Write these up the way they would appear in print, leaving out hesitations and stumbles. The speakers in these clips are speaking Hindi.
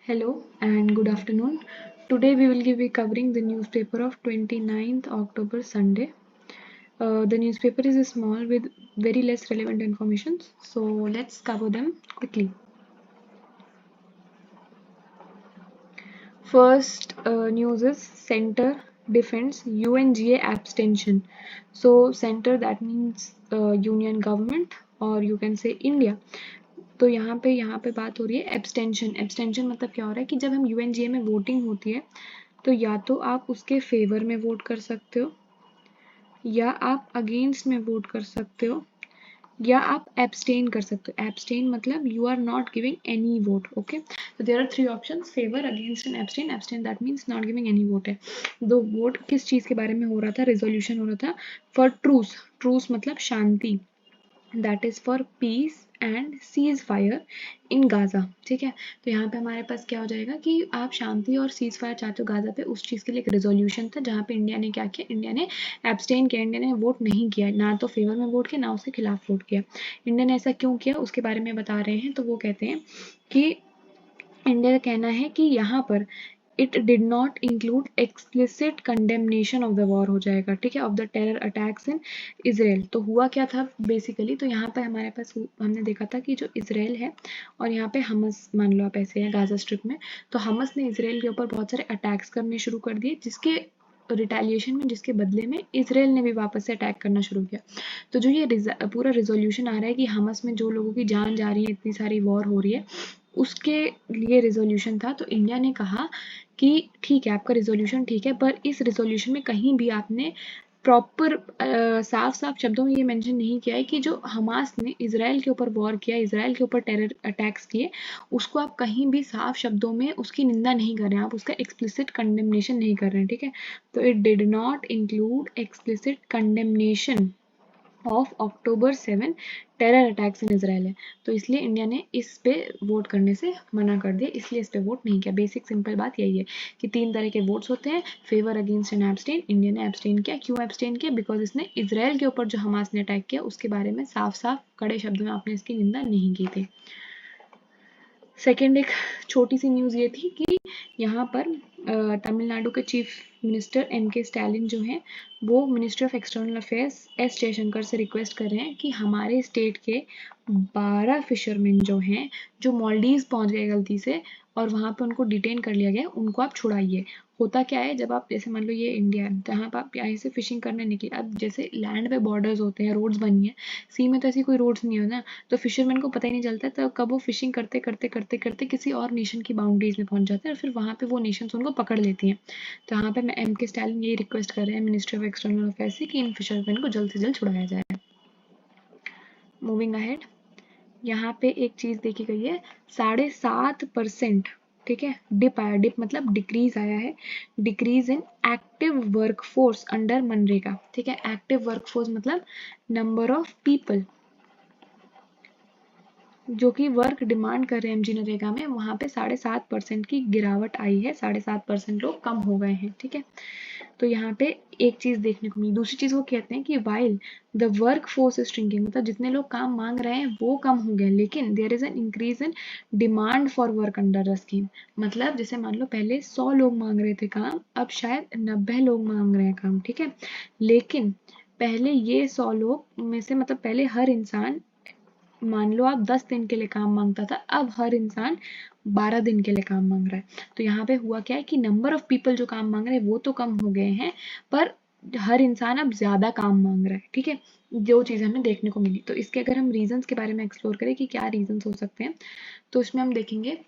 Hello and good afternoon. Today we will be covering the newspaper of 29th October Sunday. The newspaper is small with very less relevant information. So let's cover them quickly. First news is Center defends UNGA abstention. So center that means union government or you can say India. तो यहाँ पे बात हो रही है एब्सटेंशन मतलब क्या हो रहा है कि जब हम यूएनजीए में वोटिंग होती है तो या तो आप उसके फेवर में वोट कर सकते हो या आप अगेंस्ट में वोट कर सकते हो या आप एब्सटेन कर सकते हो। एब्सटेन मतलब you are not giving any vote. Okay, तो there are three options, favour, against and abstain. Abstain that means not giving any vote है। दो वोट किस चीज़ के बारे में हो रहा था? रेजोल्यूशन हो रहा था फॉर ट्रूस। ट्रूस मतलब शांति, that is for peace and ceasefire in Gaza. ठीक है, तो यहाँ पे हमारे पास क्या हो जाएगा कि आप शांति और सीज फायर चाहते हो गाजा पे, उस चीज़ के लिए एक रेजोल्यूशन था जहाँ पे इंडिया ने क्या किया, इंडिया ने एब्सटेन किया, इंडिया ने वोट नहीं किया, ना तो फेवर में वोट किया ना उसके खिलाफ वोट किया। इंडिया ने ऐसा क्यों किया उसके बारे में बता रहे हैं। तो वो कहते हैं कि इंडिया का कहना है कि यहाँ पर it did not include explicit condemnation of the war हो जाएगा। ठीक है, of the terror attacks in Israel. तो हुआ क्या था बेसिकली, तो यहाँ पर हमारे पास हमने देखा था कि जो इसराइल है और यहाँ पे हमस मान लो आप ऐसे हैं गाजा स्ट्रिप में, तो हमस ने इसराइल के ऊपर बहुत सारे अटैक्स करने शुरू कर दिए, जिसके रिटेलिएशन में, जिसके बदले में इसराइल ने भी वापस से अटैक करना शुरू किया। तो जो ये पूरा रिजोल्यूशन आ रहा है कि हमस में जो लोगों की जान जा रही है, इतनी सारी वॉर हो रही है, उसके लिए रिजोल्यूशन था। तो इंडिया ने कहा कि ठीक है, आपका रिजोल्यूशन ठीक है, पर इस रिजोल्यूशन में कहीं भी आपने प्रॉपर साफ साफ शब्दों में ये मेंशन नहीं किया है कि जो हमास ने इसराइल के ऊपर वॉर किया, इसराइल के ऊपर टेरर अटैक्स किए, उसको आप कहीं भी साफ शब्दों में उसकी निंदा नहीं कर रहे हैं, आप उसका एक्सप्लिसिट कंडेमनेशन नहीं कर रहे हैं। ठीक है, तो it did not include explicit condemnation of October 7 terror attacks in Israel है। तो इसलिए इंडिया ने इस पे वोट करने से मना कर दिया, इसलिए इस पे वोट नहीं किया। बेसिक सिंपल बात यही है कि तीन तरह के वोट्स होते हैं, favour, against and abstain. India ने एब्सटेन किया। क्यों एब्सटेन किया? बिकॉज इसने इसराइल के ऊपर जो हमास ने अटैक किया उसके बारे में साफ साफ कड़े शब्दों में आपने इसकी निंदा नहीं की थी। सेकेंड एक छोटी सी न्यूज़ ये थी कि यहाँ पर तमिलनाडु के चीफ मिनिस्टर M.K. स्टैलिन जो हैं, वो ministry of external affairs S. Jaishankar से रिक्वेस्ट कर रहे हैं कि हमारे स्टेट के 12 फिशरमैन जो हैं, जो मालदीव्स पहुँच गए गलती से और वहाँ पे उनको डिटेन कर लिया गया, उनको आप छुड़ाइए। होता क्या है, जब आप जैसे मान लो ये इंडिया है जहाँ पर आप यहाँ से फिशिंग करने निकले, अब जैसे लैंड पे बॉर्डर्स होते हैं, रोड्स बनी है, सी में तो ऐसी कोई रोड्स नहीं है ना, तो फिशरमैन को पता ही नहीं चलता तो कब वो फिशिंग करते करते करते करते किसी और नेशन की बाउंड्रीज में पहुंच जाते हैं और फिर वहाँ पे वो नेशंस उनको पकड़ लेती हैं। तो यहाँ पे मैं M.K. स्टैलिन यही रिक्वेस्ट कर रहे हैं मिनिस्ट्री ऑफ एक्सटर्नल अफेयर्स से कि इन फिशरमैन को जल्द से जल्द छुड़ाया जाए। मूविंग अहेड, यहाँ पे एक चीज़ देखी गई है, 7.5%, ठीक है, डिप आया। डिप मतलब डिक्रीज आया है, decrease in active workforce under MNREGA. ठीक है, एक्टिव वर्कफोर्स मतलब नंबर ऑफ पीपल जो कि वर्क डिमांड कर रहे हैं मनरेगा में, वहाँ पे 7.5% की गिरावट आई है, 7.5% लोग कम हो गए हैं। ठीक है, तो यहाँ पे एक चीज़ देखने को मिली। दूसरी चीज़ वो कहते हैं कि while the work force is shrinking, मतलब जितने लोग काम मांग रहे हैं वो कम हो गए, लेकिन there is an increase in demand for work under the scheme. मतलब जैसे मान लो पहले 100 लोग मांग रहे थे काम, अब शायद 90 लोग मांग रहे हैं काम। ठीक है, लेकिन पहले ये 100 लोग में से मतलब पहले हर इंसान, मान लो आप 10 दिन के लिए काम मांगता था, अब हर इंसान 12 दिन के लिए काम मांग रहा है। तो यहाँ पे हुआ क्या है कि नंबर ऑफ पीपल जो काम मांग रहे हैं वो तो कम हो गए हैं, पर हर इंसान अब ज्यादा काम मांग रहा है। ठीक है, जो चीज़ हमें देखने को मिली। तो इसके अगर हम रीजंस के बारे में एक्सप्लोर करें कि क्या रीजंस हो सकते हैं, तो इसमें हम देखेंगे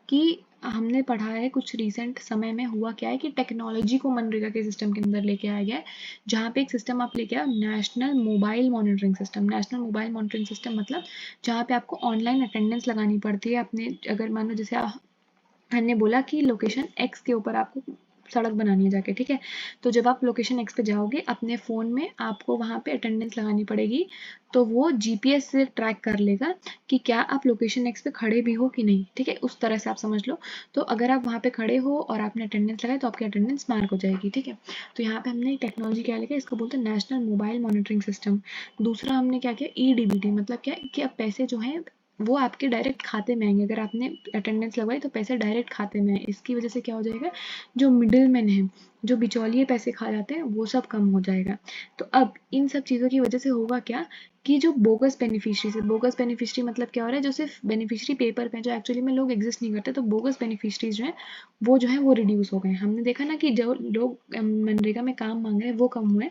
कि हमने पढ़ा है कुछ रिसेंट समय में हुआ क्या है कि टेक्नोलॉजी को मनरेगा के सिस्टम के अंदर लेके आया गया है, जहाँ पे एक सिस्टम आप लेके आओ, national mobile monitoring system. National mobile monitoring system मतलब जहाँ पे आपको ऑनलाइन अटेंडेंस लगानी पड़ती है अपने, अगर मान लो जैसे हमने बोला कि लोकेशन X के ऊपर आपको सड़क बनानी है जाके। ठीक है, तो जब आप लोकेशन X पे जाओगे अपने फ़ोन में आपको वहाँ पे अटेंडेंस लगानी पड़ेगी, तो वो GPS से ट्रैक कर लेगा कि क्या आप लोकेशन X पे खड़े भी हो कि नहीं। ठीक है, उस तरह से आप समझ लो। तो अगर आप वहाँ पे खड़े हो और आपने अटेंडेंस लगाई तो आपकी अटेंडेंस मार्क हो जाएगी। ठीक है, तो यहाँ पे हमने टेक्नोलॉजी क्या लिखा, इसको बोलते हैं नेशनल मोबाइल मॉनिटरिंग सिस्टम। दूसरा हमने क्या किया, EDBT मतलब क्या कि अब पैसे जो हैं वो आपके डायरेक्ट खाते में आएंगे। अगर आपने अटेंडेंस लगवाई तो पैसे डायरेक्ट खाते में आए। इसकी वजह से क्या हो जाएगा, जो मिडिल मैन है, जो बिचौलिए पैसे खा जाते हैं, वो सब कम हो जाएगा। तो अब इन सब चीज़ों की वजह से होगा क्या कि जो बोगस बेनिफिशरीज है, बोगस बेनिफिशरी मतलब क्या हो रहा है, जो सिर्फ बेनिफिशरी पेपर पे, जो एक्चुअली में लोग एग्जिस्ट नहीं करते, तो बोगस बेनिफिशरीज जो है वो रिड्यूस हो गए। हमने देखा ना कि जो लोग मनरेगा में काम मांग रहे हैं वो कम हुए,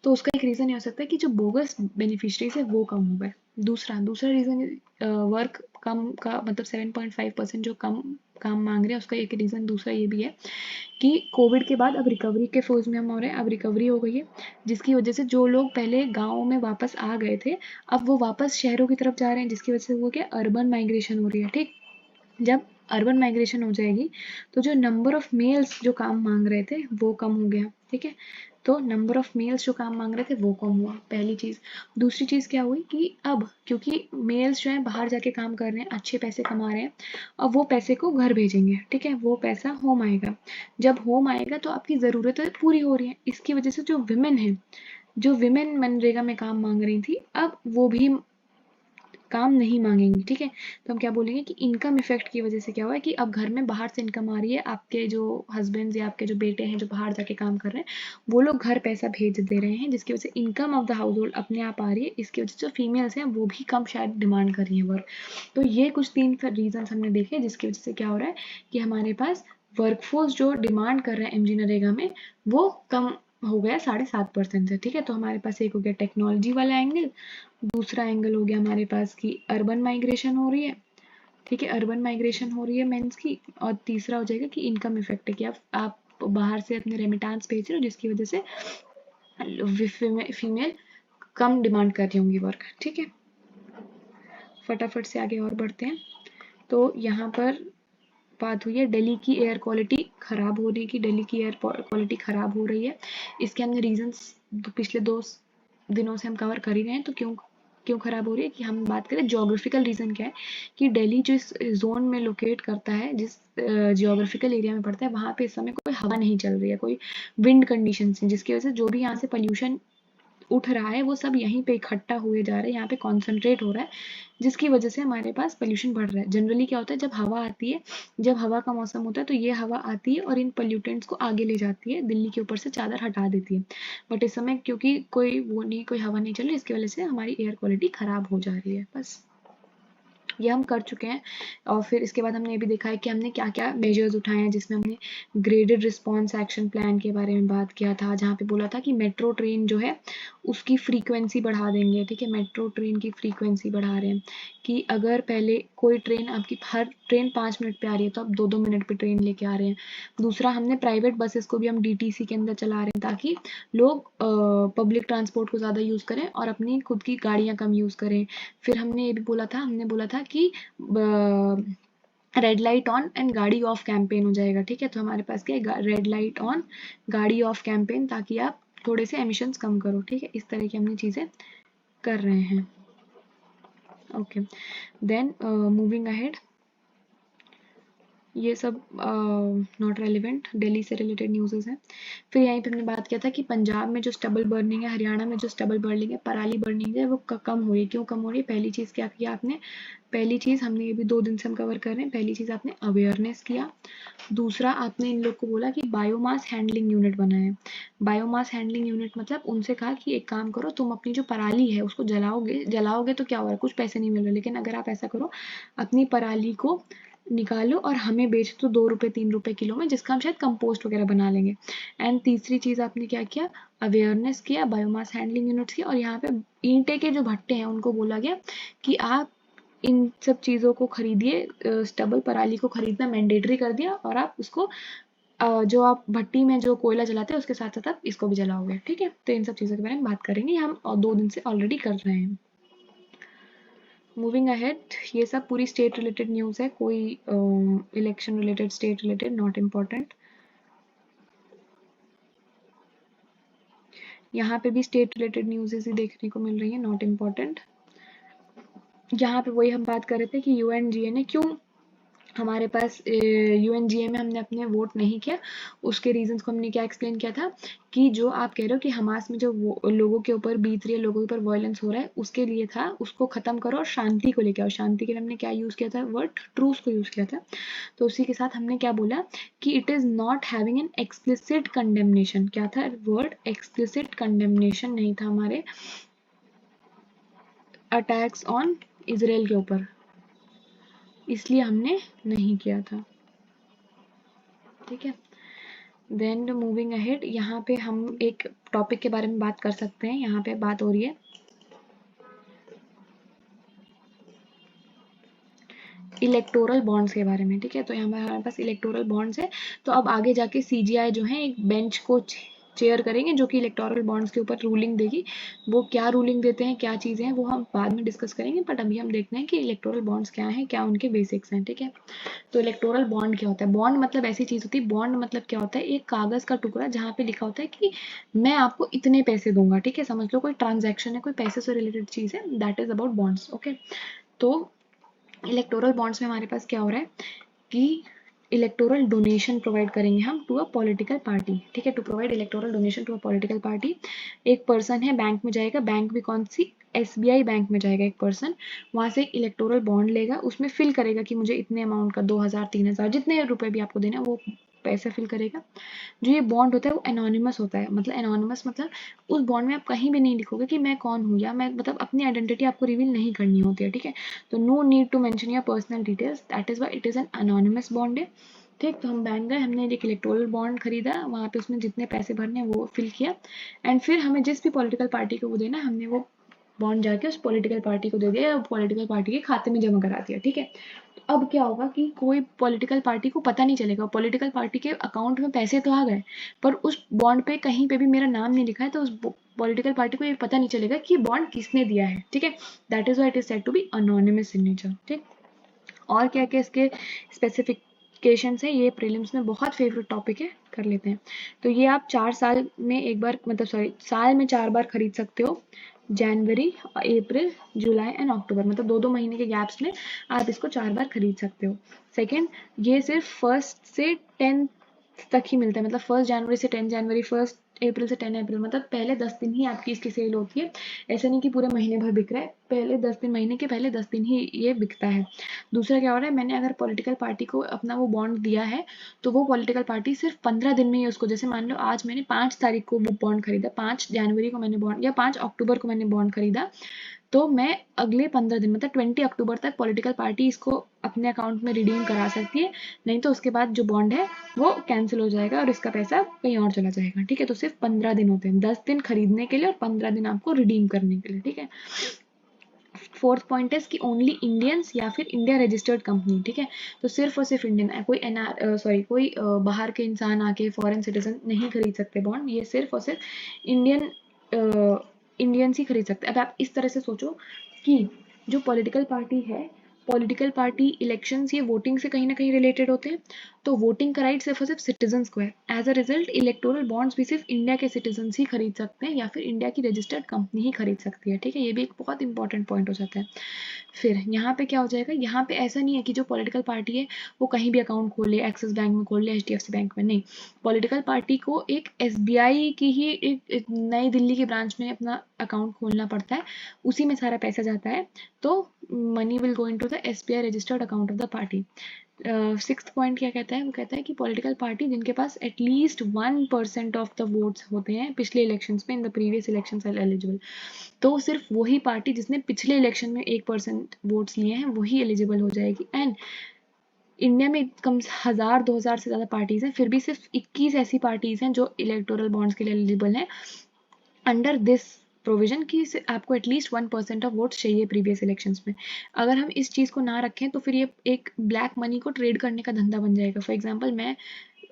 तो उसका एक रीज़न ये हो सकता है कि जो बोगस बेनिफिशरीज है वो कम हो गए। दूसरा रीज़न वर्क कम का मतलब 7.5% जो कम काम मांग रहे हैं, उसका एक रीज़न दूसरा ये भी है कि कोविड के बाद अब रिकवरी के फेज में हम हो रहे हैं। अब रिकवरी हो गई है, जिसकी वजह से जो लोग पहले गाँव में वापस आ गए थे, अब वो वापस शहरों की तरफ जा रहे हैं, जिसकी वजह से वो क्या अर्बन माइग्रेशन हो रही है। ठीक, जब अर्बन माइग्रेशन हो जाएगी तो जो नंबर ऑफ मेल्स जो काम मांग रहे थे वो कम हो गया। ठीक है, तो नंबर ऑफ मेल्स जो काम मांग रहे थे वो कम हुआ, पहली चीज़। दूसरी चीज़ क्या हुई कि अब क्योंकि मेल्स जो है बाहर जाके काम कर रहे हैं, अच्छे पैसे कमा रहे हैं, अब वो पैसे को घर भेजेंगे। ठीक है, वो पैसा होम आएगा। जब होम आएगा तो आपकी ज़रूरतें पूरी हो रही हैं। इसकी वजह से जो विमेन है, जो विमेन मनरेगा में काम मांग रही थी, अब वो भी काम नहीं मांगेंगी। ठीक है, तो हम क्या बोलेंगे कि इनकम इफेक्ट की वजह से क्या हुआ है कि अब घर में बाहर से इनकम आ रही है, आपके जो हस्बैंड्स या आपके जो बेटे हैं जो बाहर जाके काम कर रहे हैं, वो लोग घर पैसा भेज दे रहे हैं, जिसकी वजह से income of the house hold अपने आप आ रही है। इसकी वजह से जो फीमेल्स हैं वो भी कम शायद डिमांड कर रही हैं वर्क। तो ये कुछ 3 रीजन हमने देखे, जिसकी वजह से क्या हो रहा है कि हमारे पास वर्कफोर्स जो डिमांड कर रहा है एमजी नरेगा में, वो कम हो गया 7.5% से। ठीक है, तो हमारे पास एक हो गया टेक्नोलॉजी वाला एंगल, दूसरा एंगल हो गया हमारे पास कि अर्बन माइग्रेशन हो रही है। ठीक है, अर्बन माइग्रेशन हो रही है मेंस की, और तीसरा हो जाएगा कि इनकम इफेक्ट है कि आप बाहर से अपने रेमिटेंस भेज रहे हो, जिसकी वजह से फीमेल कम डिमांड कर रही होंगी वर्क। ठीक है, फटाफट से आगे और बढ़ते हैं। तो यहाँ पर बात हुई है दिल्ली की एयर क्वालिटी खराब हो रही है, कि दिल्ली की एयर क्वालिटी खराब हो रही है। इसके हमने रीजंस पिछले 2 दिनों से हम कवर कर ही रहे हैं। तो क्यों क्यों खराब हो रही है, कि हम बात करें ज्योग्राफिकल रीजन क्या है, कि दिल्ली जिस जोन में लोकेट करता है, जिस जियोग्राफिकल एरिया में पड़ता है, वहाँ पे इस समय कोई हवा नहीं चल रही है, कोई विंड कंडीशन है, जिसकी वजह से जो भी यहाँ से पोल्यूशन उठ रहा है वो सब यहीं पे इकट्ठा हुए जा रहा है, यहाँ पे कॉन्सेंट्रेट हो रहा है, जिसकी वजह से हमारे पास पोल्यूशन बढ़ रहा है। जनरली क्या होता है, जब हवा आती है, जब हवा का मौसम होता है, तो ये हवा आती है और इन पोल्यूटेंट्स को आगे ले जाती है, दिल्ली के ऊपर से चादर हटा देती है। बट इस समय क्योंकि कोई हवा नहीं चल रही, इसकी वजह से हमारी एयर क्वालिटी खराब हो जा रही है। बस ये हम कर चुके हैं। और फिर इसके बाद हमने ये भी देखा है कि हमने क्या क्या मेजर्स उठाए हैं, जिसमें हमने ग्रेडेड रिस्पॉन्स एक्शन प्लान के बारे में बात किया था, जहाँ पे बोला था कि मेट्रो ट्रेन जो है उसकी फ्रीक्वेंसी बढ़ा देंगे। ठीक है, मेट्रो ट्रेन की फ्रीक्वेंसी बढ़ा रहे हैं, कि अगर पहले कोई ट्रेन आपकी हर ट्रेन 5 मिनट पे आ रही है, तो अब 2-2 मिनट पे ट्रेन लेके आ रहे हैं। दूसरा, हमने प्राइवेट बसेस को भी हम डीटीसी के अंदर चला रहे हैं, ताकि लोग पब्लिक ट्रांसपोर्ट को ज़्यादा यूज़ करें और अपनी खुद की गाड़ियाँ कम यूज़ करें। फिर हमने बोला था कि रेड लाइट ऑन एंड गाड़ी ऑफ कैंपेन हो जाएगा। ठीक है, तो हमारे पास क्या है, रेड लाइट ऑन गाड़ी ऑफ कैंपेन, ताकि आप थोड़े से एमिशंस कम करो। ठीक है, इस तरह की हमने चीज़ें कर रहे हैं। ओके, देन मूविंग अहेड, ये सब नॉट रेलिवेंट, दिल्ली से रिलेटेड न्यूज़ेस हैं। फिर यहीं पे हमने बात किया था कि पंजाब में जो स्टबल बर्निंग है, हरियाणा में जो स्टबल बर्निंग है, पराली बर्निंग है, वो कम हो रही है। क्यों कम हो रही है? पहली चीज़ क्या किया आपने, पहली चीज़ हमने ये भी 2 दिन से हम कवर कर रहे हैं, पहली चीज़ आपने अवेयरनेस किया। दूसरा, आपने इन लोग को बोला कि बायोमास हैंडलिंग यूनिट बनाए। बायोमास हैंडलिंग यूनिट मतलब उनसे कहा कि एक काम करो, तुम अपनी जो पराली है उसको जलाओगे तो क्या हो रहा है, कुछ पैसे नहीं मिल रहे, लेकिन अगर आप ऐसा करो, अपनी पराली को निकालो और हमें बेच दो 2 रुपये 3 रुपये किलो में, जिसका हम शायद कंपोस्ट वगैरह बना लेंगे। एंड तीसरी चीज़ आपने क्या किया, अवेयरनेस किया, बायोमास हैंडलिंग यूनिट्स की, और यहाँ पे ईंटे के जो भट्टे हैं उनको बोला गया कि आप इन सब चीज़ों को खरीदिए, स्टबल पराली को खरीदना मैंडेटरी कर दिया, और आप उसको जो आप भट्टी में जो कोयला जलाते हैं उसके साथ साथ आप इसको भी जलाओगे। ठीक है, तो इन सब चीज़ों के बारे में बात करेंगे, हम 2 दिन से ऑलरेडी कर रहे हैं। मूविंग अहेड, ये सब पूरी स्टेट रिलेटेड न्यूज़ है, कोई election related, state related not important. यहाँ पे भी स्टेट रिलेटेड न्यूज़ेस ही देखने को मिल रही है, नॉट इम्पॉर्टेंट। यहाँ पे वही हम बात कर रहे थे कि यूएनजीए ने क्यों हमारे पास यूएनजीए में हमने अपने वोट नहीं किया, उसके रीजंस को हमने क्या एक्सप्लेन किया था कि जो आप कह रहे हो कि हमास में जो लोगों के ऊपर बीत रही है, लोगों के ऊपर वायलेंस हो रहा है, उसके लिए था, उसको खत्म करो और शांति को लेके आओ। शांति के लिए हमने क्या यूज किया था, वर्ड ट्रूस को यूज किया था। तो उसी के साथ हमने क्या बोला कि it is not having an explicit condemnation. क्या था वर्ड, एक्सप्लिसिट कंडेमनेशन नहीं था हमारे अटैक्स ऑन इजराइल के ऊपर, इसलिए हमने नहीं किया था। ठीक है, देन मूविंग अहेड, यहाँ पे हम एक टॉपिक के बारे में बात कर सकते हैं। यहाँ पे बात हो रही है इलेक्टोरल बॉन्ड्स के बारे में। ठीक है, तो यहाँ पे हमारे पास इलेक्टोरल बॉन्ड्स है। तो अब आगे जाके सीजीआई जो है एक बेंच को चेयर करेंगे जो कि इलेक्टोरल बॉन्ड्स के ऊपर रूलिंग देगी। वो क्या रूलिंग देते हैं, क्या चीज़ें हैं, वो हम बाद में डिस्कस करेंगे, बट अभी हम देखते हैं कि इलेक्टोरल बॉन्ड्स क्या हैं, क्या उनके बेसिक्स हैं। ठीक है, तो इलेक्टोरल बॉन्ड क्या होता है? बॉन्ड मतलब ऐसी चीज़ होती है, बॉन्ड मतलब क्या होता है, एक कागज़ का टुकड़ा जहाँ पे लिखा होता है कि मैं आपको इतने पैसे दूंगा। ठीक है, समझ लो कोई ट्रांजैक्शन है, कोई पैसे से रिलेटेड चीज़ है, that is about bonds. Okay, तो इलेक्टोरल बॉन्ड्स में हमारे पास क्या हो रहा है कि इलेक्टोरल डोनेशन प्रोवाइड करेंगे हम टू अ पॉलिटिकल पार्टी। ठीक है, to provide electoral donation to a political party. एक पर्सन है, बैंक में जाएगा, बैंक भी कौन सी, एसबीआई बैंक में जाएगा एक पर्सन, वहां से एक इलेक्टोरल बॉन्ड लेगा, उसमें फिल करेगा कि मुझे इतने अमाउंट का 2000 3000 जितने रुपए भी आपको देना वो पैसे फिल करेगा। जो ये बॉन्ड होता है वो एनोनिमस होता है। मतलब एनोनिमस मतलब उस बॉन्ड में आप कहीं भी नहीं लिखोगे कि मैं कौन हूँ, या मैं मतलब अपनी आइडेंटिटी आपको रिवील नहीं करनी होती है। ठीक है, तो no need to mention your personal details, that is why it is an anonymous bond है। ठीक, तो हम बैंक गए, हमने एक इलेक्टोरल बॉन्ड खरीदा, वहाँ पे उसमें जितने पैसे भरने वो फिल किया, एंड फिर हमें जिस भी पॉलिटिकल पार्टी को वो देना, हमने वो बॉन्ड जाके उस पॉलिटिकल पार्टी को दे दिया, या पॉलिटिकल पार्टी के खाते में जमा करा दिया। ठीक है, तो अब क्या होगा कि कोई पॉलिटिकल पार्टी को पता नहीं चलेगा, पॉलिटिकल पार्टी के अकाउंट में पैसे तो आ गए, पर उस बॉन्ड पे कहीं पे भी मेरा नाम नहीं लिखा है, तो उस पॉलिटिकल पार्टी को ये पता नहीं चलेगा कि बॉन्ड किसने दिया है। ठीक है, that is why it is said to be anonymous signature. ठीक, और क्या क्या इसके स्पेसिफिकेशंस है, ये प्रीलिम्स में बहुत फेवरेट टॉपिक है, कर लेते हैं। तो ये आप 4 साल में एक बार, मतलब सॉरी, साल में 4 बार खरीद सकते हो, जनवरी, अप्रैल, जुलाई एंड अक्टूबर, मतलब 2-2 महीने के गैप्स में आप इसको 4 बार खरीद सकते हो। सेकेंड, ये सिर्फ 1 से 10 तक ही मिलता है, मतलब 1 जनवरी से 10 जनवरी, 1 अप्रैल से 10 अप्रैल, मतलब पहले 10 दिन ही आपकी इसकी सेल होती है। ऐसा नहीं कि पूरे महीने भर बिक रहा है, पहले 10 दिन, महीने के पहले 10 दिन ही ये बिकता है। दूसरा क्या हो रहा है, मैंने अगर पॉलिटिकल पार्टी को अपना वो बॉन्ड दिया है, तो वो पॉलिटिकल पार्टी सिर्फ 15 दिन में ही उसको, जैसे मान लो आज मैंने 5 तारीख को वो बॉन्ड खरीदा, 5 जनवरी को मैंने बॉन्ड, या 5 अक्टूबर को मैंने बॉन्ड खरीदा, तो मैं अगले 15 दिन, मतलब 20 अक्टूबर तक पॉलिटिकल पार्टी इसको अपने अकाउंट में रिडीम करा सकती है, नहीं तो उसके बाद जो बॉन्ड है वो कैंसिल हो जाएगा और इसका पैसा कहीं और चला जाएगा। ठीक है, तो सिर्फ 15 दिन होते हैं, 10 दिन खरीदने के लिए और 15 दिन आपको रिडीम करने के लिए। ठीक है, फोर्थ पॉइंट है कि ओनली इंडियंस या फिर इंडिया रजिस्टर्ड कंपनी। ठीक है, तो सिर्फ और सिर्फ इंडियन, कोई कोई बाहर के इंसान आके फॉरेन सिटीजन नहीं खरीद सकते बॉन्ड, ये सिर्फ और सिर्फ इंडियन इंडियंस ही खरीद सकते हैं। अब आप इस तरह से सोचो कि जो पॉलिटिकल पार्टी है, पॉलिटिकल पार्टी इलेक्शंस ये वोटिंग से कहीं ना कहीं रिलेटेड होते हैं, तो वोटिंग का राइट सिर्फ और सिर्फ सिटीजन्स को है। As a result electoral bonds भी सिर्फ इंडिया के सिटीजन्स ही खरीद सकते हैं, या फिर इंडिया की रजिस्टर्ड कंपनी ही खरीद सकती है। ठीक है, ये भी एक बहुत इंपॉर्टेंट पॉइंट हो जाता है। फिर यहाँ पे क्या हो जाएगा, यहाँ पे ऐसा नहीं है कि जो पॉलिटिकल पार्टी है वो कहीं भी अकाउंट खोले, एक्सिस बैंक में खोल ले, एचडीएफसी बैंक में, नहीं। पॉलिटिकल पार्टी को एक एसबीआई की ही एक नई दिल्ली की ब्रांच में अपना अकाउंट खोलना पड़ता है, उसी में सारा पैसा जाता है, तो money will go into the SBI registered account of the party. Sixth point क्या कहता है, वो कहता है कि पॉलिटिकल पार्टी जिनके पास एटलीस्ट 1% ऑफ द वोट्स होते हैं पिछले इलेक्शंस में, in the previous elections are eligible, तो सिर्फ वही पार्टी जिसने पिछले इलेक्शन में 1% वोट्स लिए हैं वही एलिजिबल हो जाएगी। एंड इंडिया में कम 1000-2000 से ज़्यादा पार्टीज हैं, फिर भी सिर्फ 21 ऐसी पार्टीज हैं जो इलेक्टोरल बॉन्ड्स के लिए एलिजिबल हैं अंडर दिस प्रोविजन की आपको एटलीस्ट 1% ऑफ वोट्स चाहिए प्रीवियस इलेक्शंस में। अगर हम इस चीज़ को ना रखें तो फिर ये एक ब्लैक मनी को ट्रेड करने का धंधा बन जाएगा। फॉर एग्जाम्पल, मैं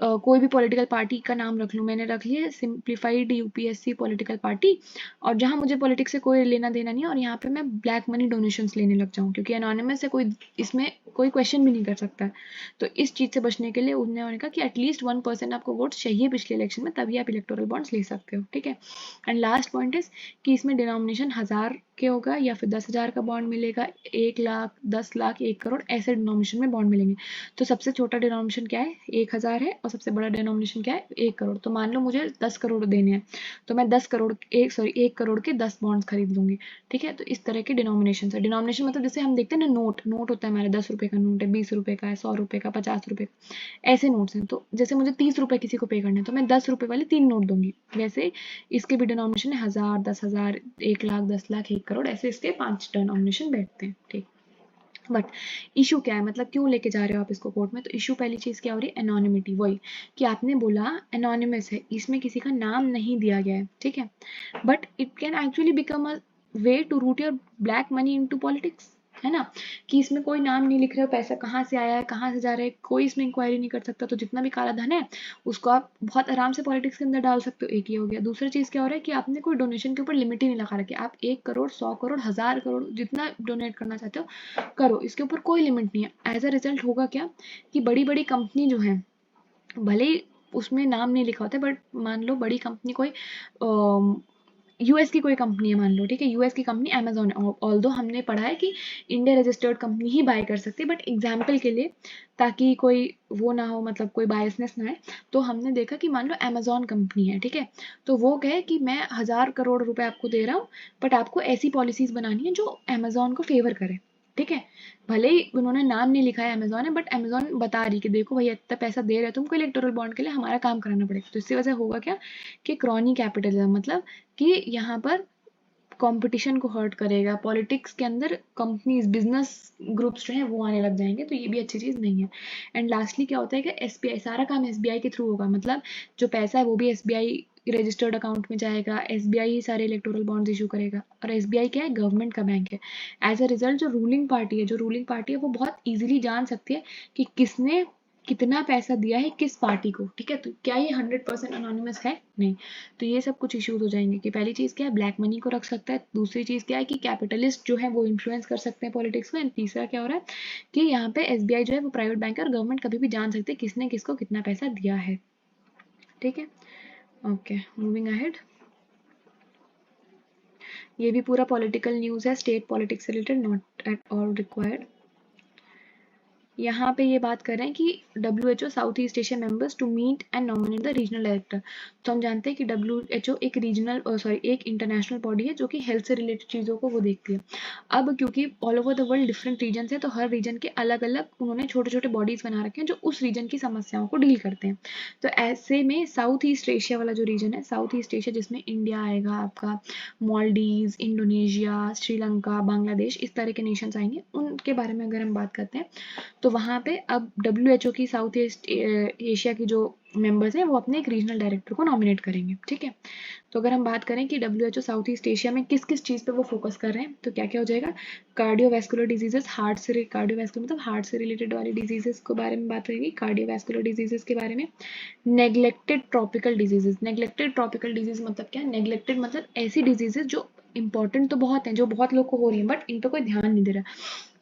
कोई भी पॉलिटिकल पार्टी का नाम रख लूँ, मैंने रख लिया सिंप्लीफाइड यूपीएससी पॉलिटिकल पार्टी, और जहाँ मुझे पॉलिटिक्स से कोई लेना देना नहीं है, और यहाँ पे मैं ब्लैक मनी डोनेशंस लेने लग जाऊँ, क्योंकि एनोनिमस है, कोई इसमें कोई क्वेश्चन भी नहीं कर सकता। तो इस चीज़ से बचने के लिए उन्होंने कहा कि एटलीस्ट 1% आपको वोट्स चाहिए पिछले इलेक्शन में, तभी आप इलेक्टोरल बॉन्ड्स ले सकते हो। ठीक है, एंड लास्ट पॉइंट इज कि इसमें डिनोमिनेशन 1000 के होगा, या फिर 10,000 का बॉन्ड मिलेगा, 1 लाख, 10 लाख, 1 करोड़, ऐसे डिनोमिनेशन में बॉन्ड मिलेंगे। तो सबसे छोटा डिनोमिनेशन क्या है, 1,000 है, और सबसे बड़ा डिनोमिनेशन क्या है, 1 करोड़। तो मान लो मुझे 10 करोड़ देने हैं, तो मैं 1 करोड़ के 10 बॉन्ड्स खरीद लूंगी। ठीक है, तो इस तरह के डिनोमिनेशन है। डिनोमिनेशन मतलब जैसे हम देखते हैं ना, नोट होता है हमारे, 10 रुपए का नोट है, 20 रुपए का है, 100 रुपए का, 50 रुपए का, ऐसे नोट्स हैं। तो जैसे मुझे 30 रुपए किसी को पे करने हैं, तो मैं 10 रुपए वाले 3 नोट दूंगी। वैसे इसके भी डिनोमिनेशन है 1000, 10,000, 1 लाख, 10 लाख, 1 करोड़, ऐसे इसके 5 डिनोमिनेशन बैठते हैं। ठीक, बट इशू क्या है, मतलब क्यों लेके जा रहे हो आप इसको कोर्ट में? तो इशू पहली चीज क्या हो रही है, एनोनिमिटी। वही कि आपने बोला एनोनिमस है, इसमें किसी का नाम नहीं दिया गया है, ठीक है, but it can actually become a way to route your black money into politics, है ना, कि इसमें कोई नाम नहीं लिख रहे हो, पैसा कहाँ से आया है, कहाँ से जा रहा है, कोई इसमें इंक्वायरी नहीं कर सकता, तो जितना भी काला धन है उसको आप बहुत आराम से पॉलिटिक्स के अंदर डाल सकते हो। एक ये हो गया। दूसरी चीज क्या हो रहा है कि आपने कोई डोनेशन के ऊपर लिमिट ही नहीं लगा रखी, आप 1 करोड़, 100 करोड़, 1000 करोड़, जितना डोनेट करना चाहते हो करो, इसके ऊपर कोई लिमिट नहीं है। एज अ रिजल्ट होगा क्या कि बड़ी बड़ी कंपनी जो है, भले ही उसमें नाम नहीं लिखा होता है, बट मान लो बड़ी कंपनी कोई यूएस की कोई कंपनी है, मान लो, ठीक है, यूएस की कंपनी अमेजोन है, ऑल्दो हमने पढ़ा है कि इंडिया रजिस्टर्ड कंपनी ही बाय कर सकती है, बट एग्जाम्पल के लिए, ताकि कोई वो ना हो, मतलब कोई बायसनेस ना है, तो हमने देखा कि मान लो अमेजोन कंपनी है, ठीक है, तो वो कहे कि मैं 1000 करोड़ रुपए आपको दे रहा हूँ, बट आपको ऐसी पॉलिसीज बनानी है जो अमेजोन को फेवर करे। ठीक है, भले ही उन्होंने नाम नहीं लिखा है अमेजोन है, बट अमेजोन बता रही कि देखो भैया इतना पैसा दे रहे हो तुमको इलेक्टोरल बॉन्ड के लिए, हमारा काम कराना पड़ेगा। तो इससे वजह होगा क्या कि क्रॉनी कैपिटलिज्म, मतलब कि यहाँ पर कंपटीशन को हर्ट करेगा, पॉलिटिक्स के अंदर कंपनीज, बिजनेस ग्रुप्स जो हैं वो आने लग जाएंगे, तो ये भी अच्छी चीज़ नहीं है। एंड लास्टली क्या होता है कि एसबीआई, सारा काम एसबीआई के थ्रू होगा, मतलब जो पैसा है वो भी एसबीआई रजिस्टर्ड अकाउंट में जाएगा, एसबीआई ही सारे इलेक्टोरल बॉन्ड्स इशू करेगा, और एसबीआई क्या है, गवर्नमेंट का बैंक है। एज अ रिजल्ट जो रूलिंग पार्टी है वो बहुत ईजिली जान सकती है कि किसने कितना पैसा दिया है किस पार्टी को। ठीक है, तो क्या ये 100% अनोनिमस है? नहीं। तो ये सब कुछ इश्यूज हो जाएंगे कि पहली चीज क्या है, ब्लैक मनी को रख सकता है, दूसरी चीज क्या है कि कैपिटलिस्ट जो है वो इन्फ्लुएंस कर सकते हैं पॉलिटिक्स को, एंड तीसरा क्या हो रहा है कि यहाँ पे एसबीआई जो है वो प्राइवेट बैंक है, और गवर्नमेंट कभी भी जान सकते हैं किसने किसको कितना पैसा दिया है। ठीक है, ओके, मूविंग अहेड। ये भी पूरा पॉलिटिकल न्यूज है, स्टेट पॉलिटिक्स से related, not at all required. यहाँ पे ये बात कर रहे हैं कि WHO South East Asia members to meet and nominate the regional director. तो हम जानते हैं कि WHO एक एक इंटरनेशनल बॉडी है जो कि हेल्थ से रिलेटेड चीज़ों को वो देखती है। अब क्योंकि all over the world different region है, तो हर रीजन के अलग अलग उन्होंने छोटे छोटे बॉडीज बना रखे हैं जो उस रीजन की समस्याओं को डील करते हैं। तो ऐसे में साउथ ईस्ट एशिया वाला जो रीजन है, साउथ ईस्ट एशिया जिसमें इंडिया आएगा आपका, मालदीव्स, इंडोनेशिया, श्रीलंका, बांग्लादेश, इस तरह के नेशंस आएंगे, उनके बारे में अगर हम बात करते हैं, तो वहाँ पे अब WHO की साउथ ईस्ट एशिया की जो मेंबर्स हैं वो अपने एक रीजनल डायरेक्टर को नॉमिनेट करेंगे। ठीक है, तो अगर हम बात करें कि WHO साउथ ईस्ट एशिया में किस किस चीज़ पे वो फोकस कर रहे हैं, तो क्या क्या हो जाएगा, कार्डियोवैस्कुलर डिजीजेस, कार्डियोवैस्कुलर मतलब हार्ट से रिलेटेड वाली डिजीजेस के बारे में बात करेंगे, कार्डियोवैस्कुलर डिजीजेस के बारे में, neglected tropical diseases, neglected tropical disease मतलब क्या, नेग्लेक्टेड मतलब ऐसी डिजीजेस जो इंपॉर्टेंट तो बहुत हैं, जो बहुत लोग को हो रही है, बट इन पर कोई ध्यान नहीं दे रहा।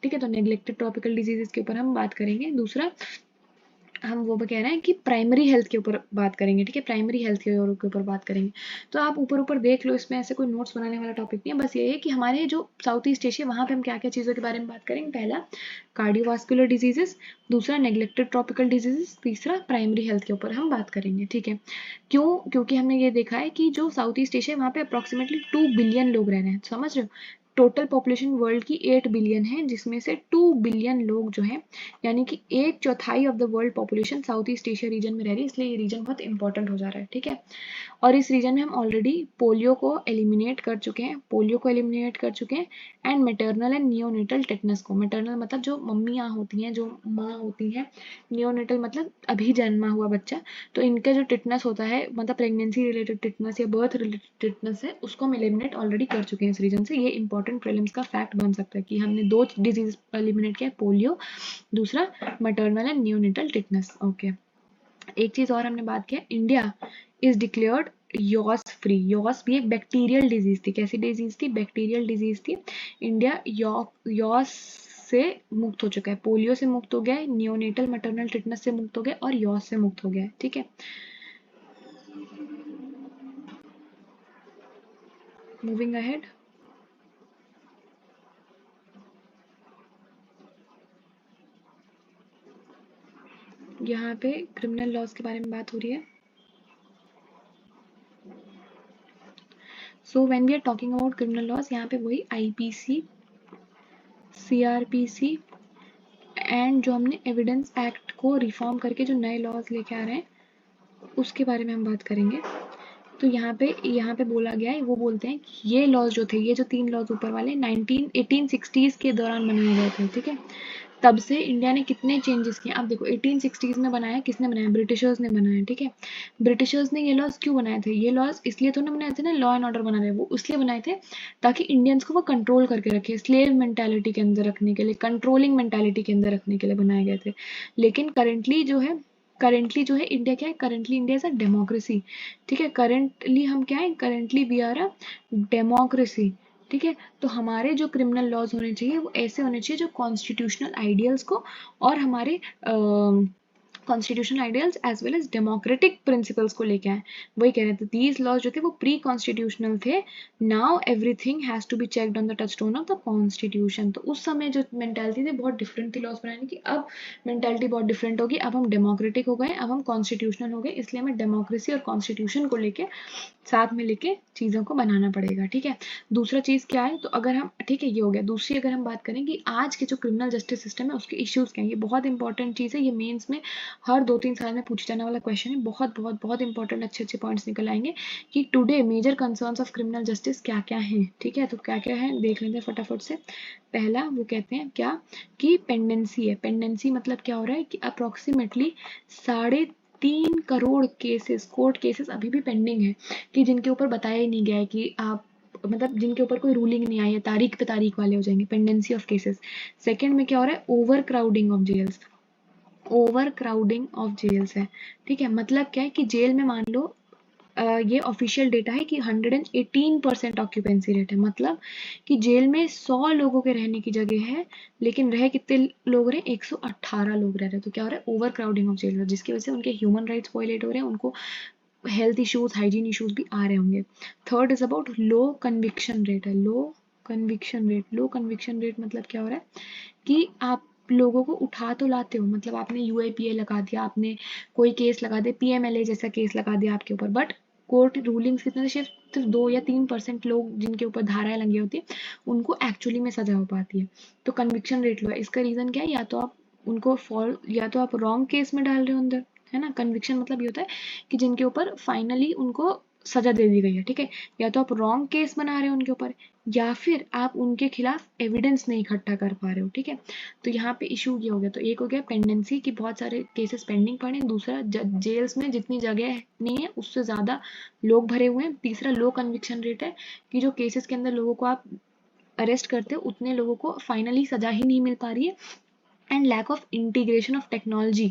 ठीक है, तो नेग्लेक्टेड ट्रॉपिकल डिजीजेस के ऊपर हम बात करेंगे। दूसरा, हम वो कह रहे हैं कि प्राइमरी हेल्थ के ऊपर बात करेंगे। ठीक है, प्राइमरी हेल्थ के ऊपर बात करेंगे। तो आप ऊपर ऊपर देख लो, इसमें ऐसे कोई नोट्स बनाने वाला टॉपिक नहीं है, बस ये है कि हमारे जो साउथ ईस्ट एशिया, वहाँ पे हम क्या क्या चीज़ों के बारे में बात करेंगे। पहला, कार्डियोवास्कुलर डिजीजेस, दूसरा नेग्लेक्टेड ट्रॉपिकल डिजीजेस, तीसरा प्राइमरी हेल्थ के ऊपर हम बात करेंगे। ठीक है, क्यों? क्योंकि हमने ये देखा है कि जो साउथ ईस्ट एशिया, वहाँ पे अप्रोक्सीमेटली 2 बिलियन लोग रह रहे हैं, समझ रहे हो, टोटल पॉपुलेशन वर्ल्ड की 8 बिलियन है, जिसमें से 2 बिलियन लोग जो हैं, यानी कि 1/4 of the world population south East Asia region में रह रही है, इसलिए ये रीजन बहुत इंपॉर्टेंट हो जा रहा है। ठीक है, और इस रीजन में हम ऑलरेडी पोलियो को एलिमिनेट कर चुके हैं, and maternal and neonatal tetanus को, मैटरनल मतलब जो मम्मियाँ होती हैं, जो माँ होती हैं, नियोनेटल मतलब अभी जन्मा हुआ बच्चा, तो इनका जो टिटनस होता है, मतलब प्रेगनेंसी रिलेटेड टिटनस या बर्थ रिलेटेड टिटनस है, उसको हम एलिमिनेट ऑलरेडी कर चुके हैं इस रीजन से। ये इंपॉर्टेंट प्रीलिम्स का फैक्ट बन सकता है कि हमने 2 डिजीज एलिमिनेट किया, पोलियो, दूसरा maternal and neonatal tetanus. Okay, एक चीज और हमने बात किया, इंडिया इज डिक्लेयर्ड यॉस फ्री। यॉस भी एक बैक्टीरियल डिजीज थी, कैसी डिजीज थी, बैक्टीरियल डिजीज थी। इंडिया यॉस से मुक्त हो चुका है, पोलियो से मुक्त हो गया है, नियोनेटल मैटरनल टिटनस से मुक्त हो गया, और यॉस से मुक्त हो गया है। ठीक है, मूविंग अहेड। यहाँ पे क्रिमिनल लॉज के बारे में बात हो रही है। So when we are talking about criminal laws, यहाँ पे वही आईपीसी, सीआरपीसी एंड जो हमने एविडेंस एक्ट को रिफॉर्म करके जो नए लॉज लेके आ रहे हैं उसके बारे में हम बात करेंगे। तो यहाँ पे बोला गया है, वो बोलते हैं कि ये लॉज जो थे, ये जो 3 लॉज ऊपर वाले 1860s के दौरान बनाए गए थे, ठीक है। तब से इंडिया ने कितने चेंजेस किए। आप देखो 1860s में बनाया, किसने बनाया? ब्रिटिशर्स ने बनाया, ठीक है। ब्रिटिशर्स ने ये लॉज क्यों बनाए थे? ये लॉज इसलिए तो ना बनाए थे ना, लॉ एंड ऑर्डर बना रहे, वो इसलिए बनाए थे ताकि इंडियंस को वो कंट्रोल करके रखे, स्लेव मेंटालिटी के अंदर रखने के लिए, कंट्रोलिंग मेंटालिटी के अंदर रखने के लिए बनाए गए थे। लेकिन करंटली जो है इंडिया क्या है? Currently India is a democracy, ठीक है। करंटली हम क्या है? Currently we are a democracy, ठीक है। तो हमारे जो क्रिमिनल लॉज होने चाहिए वो ऐसे होने चाहिए जो कॉन्स्टिट्यूशनल आइडियल्स को और हमारे constitutional ideals as well as democratic principles को लेके आए। वही कह रहे थे, दीज लॉज जो थे वो प्री कॉन्स्टिट्यूशनल थे। Now everything has to be checked on the touchstone of the constitution. तो उस समय जो मेंटालिटी थी बहुत डिफरेंट थी लॉज बनाने की। अब मेंटालिटी बहुत डिफरेंट होगी, अब हम डेमोक्रेटिक हो गए, अब हम कॉन्स्टिट्यूशनल हो गए, इसलिए हमें डेमोक्रेसी और कॉन्स्टिट्यूशन को लेके साथ में लेके चीज़ों को बनाना पड़ेगा, ठीक है। दूसरा चीज़ क्या है? तो अगर हम, ठीक है, ये हो गया। दूसरी अगर हम बात करें कि आज के जो क्रिमिनल जस्टिस सिस्टम है उसके इश्यूज क्या है, ये बहुत इंपॉर्टेंट चीज़ है। ये मेंस में हर 2-3 साल में पूछे जाने वाला क्वेश्चन है। बहुत बहुत बहुत इंपॉर्टेंट अच्छे अच्छे पॉइंट्स निकल आएंगे कि today major concerns of criminal justice क्या क्या हैं, ठीक है। तो क्या क्या है देख लेते हैं फटाफट से। पहला वो कहते हैं क्या कि पेंडेंसी है। पेंडेंसी मतलब क्या हो रहा है कि approximately 3.5 crore cases, court cases अभी भी पेंडिंग है, कि जिनके ऊपर बताया ही नहीं गया है कि आप, मतलब जिनके ऊपर कोई रूलिंग नहीं आई है, तारीख पे तारीख वाले हो जाएंगे, पेंडेंसी ऑफ केसेस। सेकंड में क्या हो रहा है? Overcrowding of jails, overcrowding of jails है, ठीक है। मतलब क्या है कि जेल में मान लो ये ऑफिशियल डेटा है कि 118% ऑक्यूपेंसी रेट है। मतलब कि जेल में 100 लोगों के रहने की जगह है, लेकिन रह कितने लोग रहे? 118 लोग रह रहे हैं। तो क्या हो रहा है? ओवर क्राउडिंग ऑफ जेल, जिसकी वजह से उनके ह्यूमन राइट्स वायलेट हो रहे हैं, उनको हेल्थ इश्यूज, हाइजीन इश्यूज भी आ रहे होंगे। Third is about low conviction rate है। लो कन्विक्शन रेट मतलब क्या हो रहा है कि आप लोगों को उठा तो लाते हो, मतलब आपने यूएपीए लगा दिया, आपने कोई केस लगा दिया, पीएमएलए जैसा केस लगा दिया आपके ऊपर, बट कोर्ट रूलिंग्स कितने? सिर्फ 2 या 3% लोग जिनके ऊपर धाराएं लगी होती है उनको एक्चुअली में सजा हो पाती है। तो कन्विक्शन रेट लो है। इसका रीजन क्या है? या तो आप उनको या तो आप रॉन्ग केस में डाल रहे हो अंदर, है ना। कन्विक्शन मतलब ये होता है कि जिनके ऊपर फाइनली उनको सजा दे दी गई है, ठीक है। या तो आप रॉन्ग केस बना रहे हो उनके ऊपर, या फिर आप उनके खिलाफ एविडेंस नहीं इकट्ठा कर पा रहे हो, ठीक है। तो यहाँ पे इशू ये हो गया। तो एक हो गया पेंडेंसी की बहुत सारे केसेस पेंडिंग पड़े हैं। दूसरा जेल्स में जितनी जगह नहीं है उससे ज़्यादा लोग भरे हुए हैं। तीसरा लो कन्विक्शन रेट है कि जो केसेस के अंदर लोगों को आप अरेस्ट करते हो उतने लोगों को फाइनली सजा ही नहीं मिल पा रही है। And lack of integration of technology,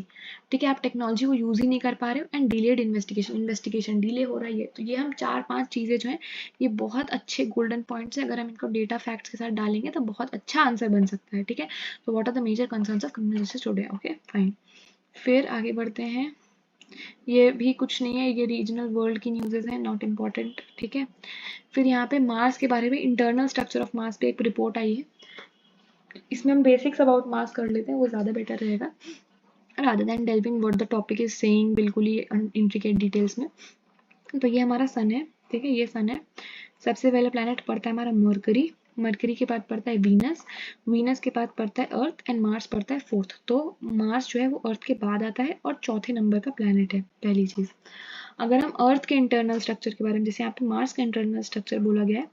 ठीक है, आप टेक्नोलॉजी को यूज ही नहीं कर पा रहे हो। एंड डिलेड इन्वेस्टिगेशन डिले हो रहा है। तो ये हम 4-5 चीजें जो हैं ये बहुत अच्छे गोल्डन पॉइंट्स हैं। अगर हम इनको डेटा फैक्ट्स के साथ डालेंगे तो बहुत अच्छा आंसर बन सकता है, ठीक है। तो what are the major concerns of criminal justice today? Okay fine. फिर आगे बढ़ते हैं। ये भी कुछ नहीं है, ये रीजनल वर्ल्ड की न्यूज़ेस हैं, नॉट इम्पॉर्टेंट, ठीक है। फिर यहाँ पे मार्स के बारे में, इंटरनल स्ट्रक्चर ऑफ मार्स पे एक रिपोर्ट आई है। इसमें हम बेसिक्स अबाउट मार्स कर लेते हैं, वो ज़्यादा बेटर रहेगा rather than delving what the topic is saying बिल्कुल ही इंट्रिकेट डिटेल्स में। तो ये हमारा सन है, ठीक है, ये सन है। सबसे पहले प्लैनेट पड़ता है हमारा मरकरी, मरकरी के बाद पड़ता है वीनस, वीनस के बाद पड़ता है अर्थ एंड मार्स पड़ता है फोर्थ। तो मार्स जो है वो अर्थ के बाद आता है और चौथे नंबर का प्लैनेट है, पहली चीज़। अगर हम अर्थ के इंटरनल स्ट्रक्चर के बारे में, जैसे यहाँ पे मार्स का इंटरनल स्ट्रक्चर बोला गया है,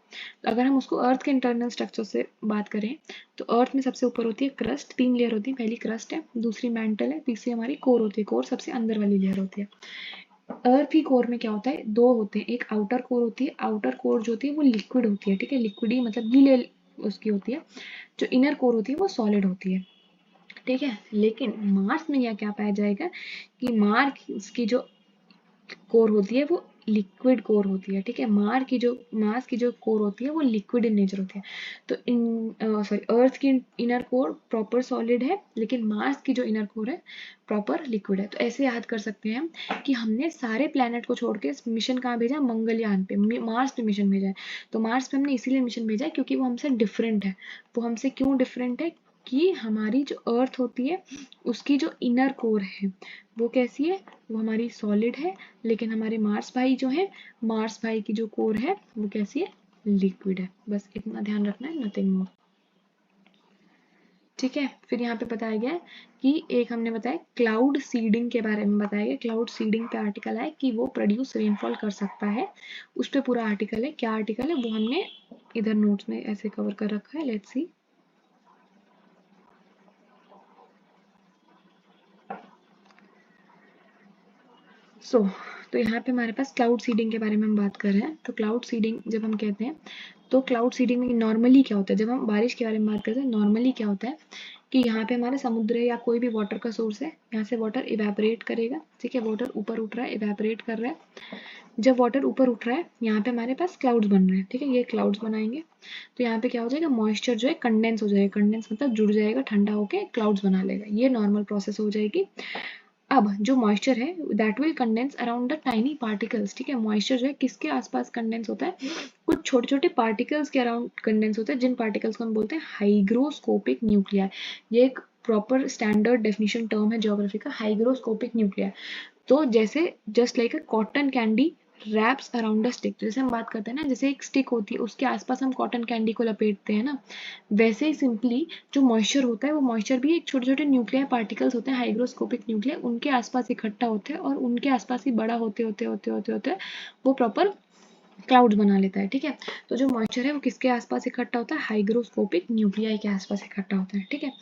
तो अगर हम उसको अर्थ के इंटरनल स्ट्रक्चर से बात करें तो अर्थ में सबसे ऊपर होती है क्रस्ट, 3 लेयर होती है। पहली क्रस्ट है, दूसरी मैंटल है, तीसरी हमारी कोर होती है। कोर सबसे अंदर वाली लेयर होती है। अर्थ की कोर में क्या होता है? 2 होते हैं, एक आउटर कोर होती है, आउटर कोर जो होती है वो लिक्विड होती है, ठीक है, लिक्विड ही मतलब गीले उसकी होती है। जो इनर कोर होती है वो सॉलिड होती है, ठीक है। लेकिन मार्स में यह क्या पाया जाएगा कि मार्स की जो कोर होती है वो लिक्विड कोर होती है, ठीक है। मार्स की जो कोर होती है वो लिक्विड इन नेचर होती है। तो अर्थ की इनर कोर प्रॉपर सॉलिड है, लेकिन मार्स की जो इनर कोर है प्रॉपर लिक्विड है। तो ऐसे याद कर सकते हैं हम कि हमने सारे प्लैनेट को छोड़ के मिशन कहाँ भेजा? मंगलयान पे, मार्स पे मिशन भेजा है। तो मार्स पे हमने इसीलिए मिशन भेजा है क्योंकि वो हमसे डिफरेंट है। वो हमसे क्यों डिफरेंट है? कि हमारी जो अर्थ होती है उसकी जो इनर कोर है वो कैसी है, वो हमारी सॉलिड है, लेकिन हमारे मार्स भाई जो है, मार्स भाई की जो कोर है वो कैसी है, लिक्विड है। बस इतना ध्यान रखना है, नथिंग मोर। ठीक है, फिर यहाँ पे बताया गया है कि एक हमने बताया क्लाउड सीडिंग के बारे में बताया गया। क्लाउड सीडिंग पे आर्टिकल है कि वो प्रोड्यूस रेनफॉल कर सकता है, उस पर पूरा आर्टिकल है। क्या आर्टिकल है वो हमने इधर नोट्स में ऐसे कवर कर रखा है, लेट्स सी। तो यहाँ पे हमारे पास क्लाउड सीडिंग के बारे में हम बात कर रहे हैं। तो क्लाउड सीडिंग जब हम कहते हैं तो क्लाउड सीडिंग में नॉर्मली क्या होता है, जब हम बारिश के बारे में बात करते हैं नॉर्मली क्या होता है कि यहाँ पे हमारे समुद्र या कोई भी वाटर का सोर्स है, यहाँ से वाटर इवेपोरेट करेगा। ठीक है, वाटर ऊपर उठ रहा है, इवेपोरेट कर रहा है। जब वाटर ऊपर उठ रहा है यहाँ पे हमारे पास क्लाउड्स बन रहे हैं। ठीक है, ये क्लाउड्स बनाएंगे तो यहाँ पे क्या हो जाएगा, मॉइस्चर जो है कंडेंस हो जाएगा। कंडेंस मतलब जुड़ जाएगा, ठंडा होके क्लाउड्स बना लेगा। ये नॉर्मल प्रोसेस हो जाएगी। अब जो मॉइस्चर है that will condense around the tiny particles. ठीक है, मॉइस्चर जो है किसके आसपास कंडेंस होता है, कुछ छोटे छोटे पार्टिकल्स के अराउंड कंडेंस होता है, जिन पार्टिकल्स को हम बोलते हैं हाइग्रोस्कोपिक न्यूक्लियाई। ये एक प्रॉपर स्टैंडर्ड डेफिनेशन टर्म है ज्योग्राफी का, हाइग्रोस्कोपिक न्यूक्लियाई। तो जैसे just like a cotton candy wraps around a stick, जैसे हम बात करते हैं ना, जैसे एक स्टिक होती है उसके आसपास हम कॉटन कैंडी को लपेटते हैं ना, वैसे ही सिंपली जो मॉइस्चर होता है वो मॉइस्चर भी एक छोटे छोटे न्यूक्लियर पार्टिकल्स होते हैं, हाइग्रोस्कोपिक न्यूक्लियर, उनके आसपास इकट्ठा होते हैं और उनके आसपास ही बड़ा होते होते होते होते होते वो प्रॉपर क्लाउड्स बना लेता है। ठीक है, तो जो मॉइस्चर है वो किसके आसपास इकट्ठा होता है, हाइग्रोस्कोपिक न्यूक्लियाई के आसपास इकट्ठा होता है। ठीक है,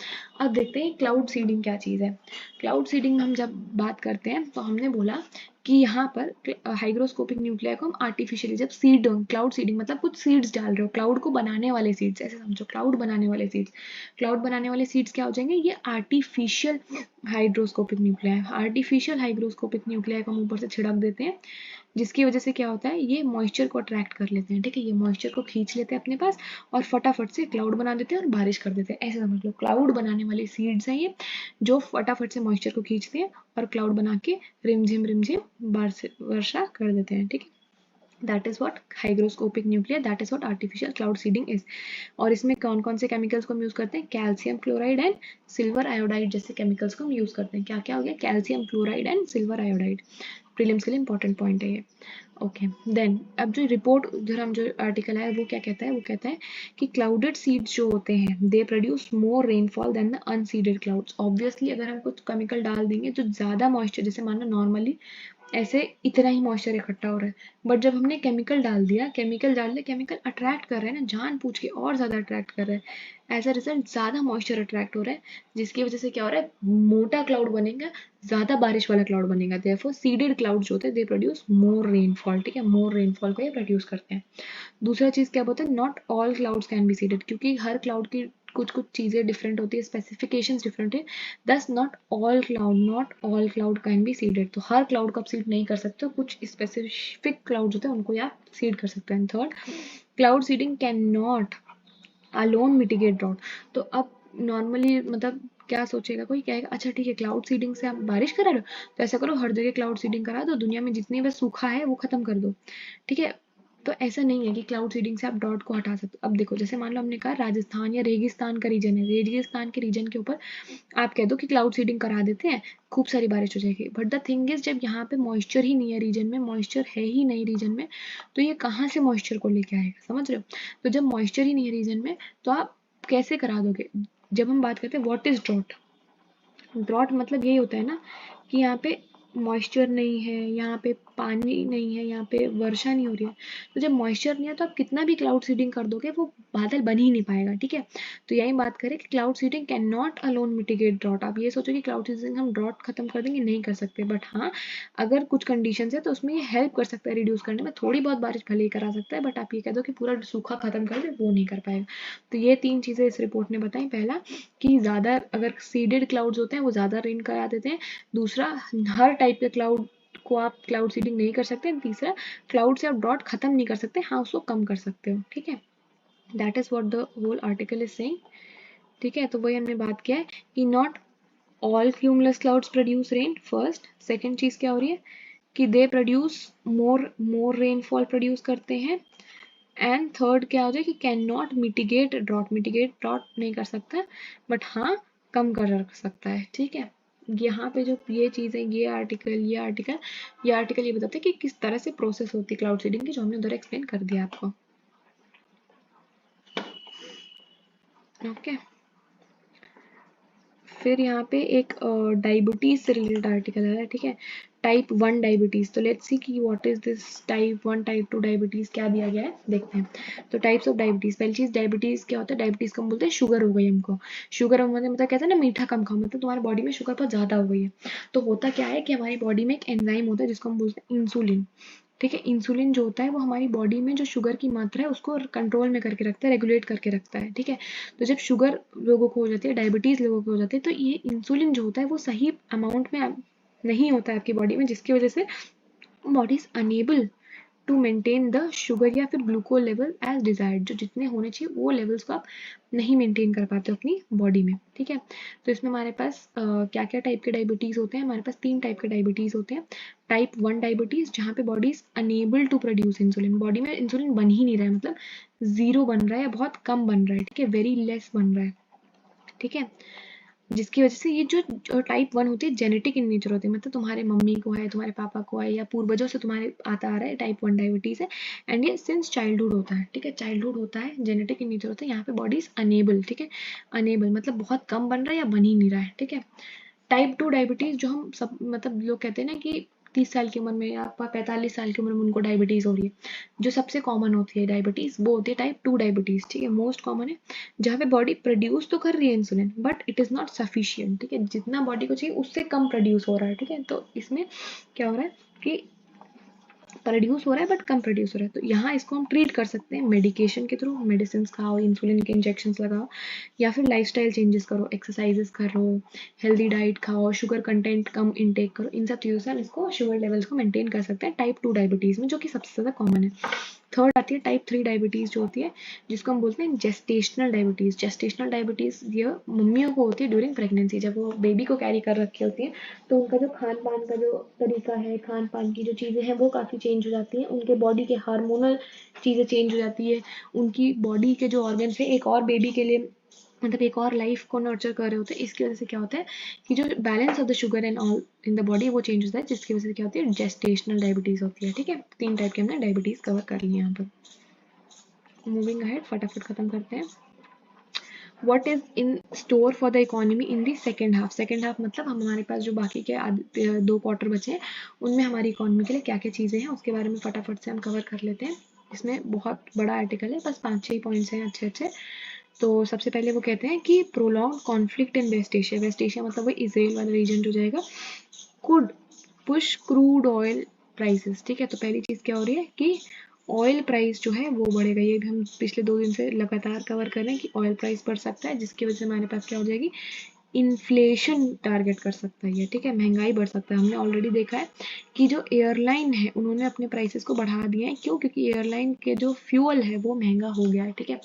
अब देखते हैं क्लाउड सीडिंग क्या चीज़ है। क्लाउड सीडिंग में हम जब बात करते हैं तो हमने बोला कि यहाँ पर हाइग्रोस्कोपिक न्यूक्लियाई को हम आर्टिफिशियली जब सीड, क्लाउड सीडिंग मतलब कुछ सीड्स डाल रहे हो, क्लाउड को बनाने वाले सीड्स, ऐसे समझो क्लाउड बनाने वाले सीड्स। क्लाउड बनाने वाले सीड्स क्या हो जाएंगे, ये artificial hydroscopic nuclei, artificial hygroscopic nuclei को हम ऊपर से छिड़क देते हैं, जिसकी वजह से क्या होता है, ये मॉइस्चर को अट्रैक्ट कर लेते हैं। ठीक है, ये मॉइस्चर को खींच लेते हैं अपने पास और फटाफट से क्लाउड बना देते हैं और बारिश कर देते हैं। ऐसे समझ लो क्लाउड बनाने वाली सीड्स हैं ये, जो फटाफट से मॉइस्चर को खींचते हैं और क्लाउड बना के रिमझिम रिमझिम वर्षा कर देते हैं। ठीक है, that is what hygroscopic nuclear, that is what artificial cloud seeding is. और इसमें कौन कौन से केमिकल्स को हम यूज करते हैं, calcium chloride and silver iodide जैसे केमिकल्स को हम यूज करते हैं। क्या क्या हो गया, calcium chloride and silver iodide. Prelims के लिए इंपॉर्टेंट पॉइंट है ये। ओके, देन अब जो रिपोर्ट उधर हम जो आर्टिकल है वो क्या कहता है, वो कहता है कि क्लाउडेड सीड्स जो होते हैं they produce more rainfall than the unseeded clouds. Obviously अगर हम कुछ केमिकल डाल देंगे जो ज़्यादा मॉइस्चर, जैसे मान लो नॉर्मली ऐसे इतना ही मॉइस्चर इकट्ठा हो रहा है, बट जब हमने केमिकल डाल दिया, केमिकल अट्रैक्ट कर रहे हैं ना, जान पूछ के और ज़्यादा अट्रैक्ट कर रहे हैं, एज अ रिजल्ट ज़्यादा मॉइस्चर अट्रैक्ट हो रहा है, जिसकी वजह से क्या हो रहा है, मोटा क्लाउड बनेगा, ज़्यादा बारिश वाला क्लाउड बनेगा। देयरफॉर सीडेड क्लाउड जो होते हैं दे प्रोड्यूस मोर रेनफॉल। ठीक है, मोर रेनफॉल को ये प्रोड्यूस करते हैं। दूसरा चीज़ क्या बोलते हैं, not all clouds can be seeded, क्योंकि हर क्लाउड की कुछ कुछ चीज़ें डिफरेंट होती है, स्पेसिफिकेशंस डिफरेंट है। दस not all cloud can be seeded, तो हर क्लाउड को आप सीड नहीं कर सकते हो, कुछ स्पेसिफिक क्लाउड्स होते हैं उनको आप सीड कर सकते हैं। Third, cloud seeding can not alone mitigate drought. तो अब नॉर्मली मतलब क्या सोचेगा कोई, कहेगा अच्छा ठीक है क्लाउड सीडिंग से आप बारिश करा रहे हो, तो ऐसा करो हर जगह क्लाउड सीडिंग करा दो, दुनिया में जितनी भी सूखा है वो खत्म कर दो। ठीक है, तो ऐसा नहीं है कि क्लाउड सीडिंग से आप ड्रॉट को हटा सकते हो। अब देखो जैसे मान लो हमने कहा राजस्थान या रेगिस्तान का रीजन है, रेगिस्तान के रीजन के ऊपर आप कह दो कि क्लाउड सीडिंग करा देते हैं, खूब सारी बारिश हो जाएगी। बट द थिंग इज जब यहाँ पे मॉइस्चर ही नहीं है रीजन में, मॉइस्चर है ही नहीं रीजन में, तो ये कहाँ से मॉइस्चर को लेके आएगा, समझ रहे हो। तो जब मॉइस्चर ही नहीं है रीजन में तो आप कैसे करा दोगे। जब हम बात करते हैं व्हाट इज ड्रॉट, ड्रॉट मतलब यही होता है ना कि यहाँ पे मॉइस्चर नहीं है, यहाँ पे पानी नहीं है, यहाँ पे वर्षा नहीं हो रही है। तो जब मॉइस्चर नहीं है तो आप कितना भी क्लाउड सीडिंग कर दोगे वो बादल बन ही नहीं पाएगा। ठीक है, तो यही बात करें कि cloud seeding can not alone mitigate drought. आप ये सोचो कि क्लाउड सीडिंग हम ड्रॉट खत्म कर देंगे, नहीं कर सकते, बट हाँ अगर कुछ कंडीशन है तो उसमें ये हेल्प कर सकता है रिड्यूस करने में, थोड़ी बहुत बारिश भले ही करा सकता है, बट आप ये कह दो कि पूरा सूखा खत्म कर दे, वो नहीं कर पाएगा। तो ये तीन चीज़ें इस रिपोर्ट ने बताई। पहला कि ज़्यादा अगर सीडेड क्लाउड्स होते हैं वो ज़्यादा रेन करा देते हैं। दूसरा, हर टाइप के क्लाउड को आप क्लाउड सीडिंग नहीं कर सकते। तीसरा, क्लाउड से आप ड्रॉट खत्म नहीं कर सकते, हाँ उसको कम कर सकते हो। ठीक है, that is what the whole article is saying. ठीक है, तो वही हमने बात किया है कि not all cumulus clouds produce rain, first. Second चीज क्या हो रही है कि they produce more rainfall produce करते हैं, एंड थर्ड क्या हो जाए कि can not mitigate drought, mitigate drought नहीं कर सकता बट हाँ कम कर सकता है, ठीक है। यहाँ पे जो ये चीज़ है, ये आर्टिकल ये बताते हैं कि किस तरह से प्रोसेस होती है क्लाउड सीडिंग की, जो हमने उधर एक्सप्लेन कर दिया आपको। ओके फिर यहाँ पे एक डायबिटीज से रिलेटेड आर्टिकल है, ठीक है, टाइप 1 डायबिटीज। तो लेट्स सी कि what is this type 1 type 2 diabetes, क्या दिया गया है देखते हैं। तो टाइप्स ऑफ डायबिटीज, पहली चीज डायबिटीज क्या होता है, डायबिटीज को हम बोलते हैं शुगर हो गई हमको, शुगर मतलब कहते हैं ना मीठा कम खाओ, मतलब तुम्हारी बॉडी में शुगर बहुत ज्यादा हो गई है। तो होता क्या है कि हमारी बॉडी में एक एंजाइम होता है जिसको हम बोलते हैं इंसुलिन, ठीक है। इंसुलिन जो होता है वो हमारी बॉडी में जो शुगर की मात्रा है उसको कंट्रोल में करके रखता है, रेगुलेट करके रखता है, ठीक है। तो जब शुगर लोगों को हो जाती है, डायबिटीज लोगों को हो जाती है, तो ये इंसुलिन जो होता है वो सही अमाउंट में नहीं होता है आपकी बॉडी में, जिसकी वजह से body is unable to maintain the sugar या फिर ग्लूकोज लेवल एज डिजायर्ड, जो जितने होने चाहिए वो लेवल्स को आप नहीं मेंटेन कर पाते हो अपनी बॉडी में, ठीक है। तो इसमें हमारे पास क्या क्या टाइप के डायबिटीज होते हैं, हमारे पास 3 टाइप के डायबिटीज होते हैं। टाइप 1 डायबिटीज जहाँ पे body is unable to produce insulin, body में इंसुलिन बन ही नहीं रहा है, मतलब जीरो बन रहा है या बहुत कम बन रहा है, ठीक है, वेरी लेस बन रहा है, ठीक है। जिसकी वजह से ये जो टाइप 1 होती है जेनेटिक इन नेचर होती है, मतलब तुम्हारे मम्मी को है, तुम्हारे पापा को है, या पूर्वजों से तुम्हारे आता आ रहा है, टाइप 1 डायबिटीज है। एंड ये सिंस चाइल्डहुड होता है, ठीक है, चाइल्डहुड होता है, जेनेटिक इन नेचर होता है, यहाँ पे बॉडी इज अनेबल, ठीक है, अनेबल मतलब बहुत कम बन रहा है या बन ही नहीं रहा है, ठीक है। टाइप 2 डायबिटीज जो हम सब मतलब लोग कहते हैं ना कि 30 साल की उम्र में या 45 साल की उम्र में उनको डायबिटीज हो रही है, जो सबसे कॉमन होती है डायबिटीज वो होती है टाइप 2 डायबिटीज, ठीक है, मोस्ट कॉमन है, जहाँ पे बॉडी प्रोड्यूस तो कर रही है insulin but it is not sufficient, ठीक है, जितना बॉडी को चाहिए उससे कम प्रोड्यूस हो रहा है, ठीक है। तो इसमें क्या हो रहा है कि प्रोड्यूस हो रहा है बट कम प्रोड्यूस हो रहा है, तो यहाँ इसको हम ट्रीट कर सकते हैं मेडिकेशन के थ्रू, मेडिसिन खाओ, इंसुलिन के इंजेक्शन लगाओ, या फिर लाइफस्टाइल चेंजेस करो, एक्सरसाइजेस करो, हेल्दी डाइट खाओ, शुगर कंटेंट कम इनटेक करो, इन सब चीज़ों से हम इसको शुगर लेवल्स को मेंटेन कर सकते हैं टाइप 2 डायबिटीज़ में, जो कि सबसे ज़्यादा कॉमन है। थर्ड आती है टाइप 3 डायबिटीज़ जो होती है, जिसको हम बोलते हैं जेस्टेशनल डायबिटीज़। जेस्टेशनल डायबिटीज़ ये मम्मियों को होती है ड्यूरिंग प्रेगनेंसी, जब वो बेबी को कैरी कर रखी होती है, तो उनका जो खान पान का जो तरीका है, खान पान की जो चीज़ें हैं वो काफ़ी चेंज हो जाती हैं, उनके बॉडी के हार्मोनल चीज़ें चेंज हो जाती है, उनकी बॉडी के जो ऑर्गन्स हैं एक और बेबी के लिए, मतलब एक और लाइफ को नर्चर कर रहे होते हैं, इसकी वजह से क्या होता है कि जो balance of the sugar and all in the body वो चेंज होता है, जिसकी वजह से क्या होती है जेस्टेशनल डायबिटीज होती है, ठीक है। 3 टाइप के हमने डायबिटीज कवर कर लिए यहाँ पर। मूविंग अहेड, फटाफट खत्म करते हैं। What is in store for the economy in the second half, second half मतलब हमारे पास जो बाकी के 2 क्वार्टर बचे हैं उनमें हमारी इकोनॉमी के लिए क्या क्या चीज़ें हैं उसके बारे में फटाफट से हम कवर कर लेते हैं। इसमें बहुत बड़ा आर्टिकल है, बस 5-6 पॉइंट्स हैं अच्छे अच्छे। तो सबसे पहले वो कहते हैं कि prolong conflict in West Asia, West Asia मतलब वो इसराइल वाला रीजन जो जाएगा, could push crude oil prices, ठीक है। तो पहली चीज़ क्या हो रही है कि ऑयल प्राइस जो है वो बढ़ेगा, ये भी हम पिछले 2 दिन से लगातार कवर कर रहे हैं कि ऑयल प्राइस बढ़ सकता है, जिसकी वजह से हमारे पास क्या हो जाएगी, इन्फ्लेशन टारगेट कर सकता है ये, ठीक है, महंगाई बढ़ सकता है। हमने ऑलरेडी देखा है कि जो एयरलाइन है उन्होंने अपने प्राइसेस को बढ़ा दिए हैं, क्यों, क्योंकि एयरलाइन के जो फ्यूल है वो महंगा हो गया है, ठीक है।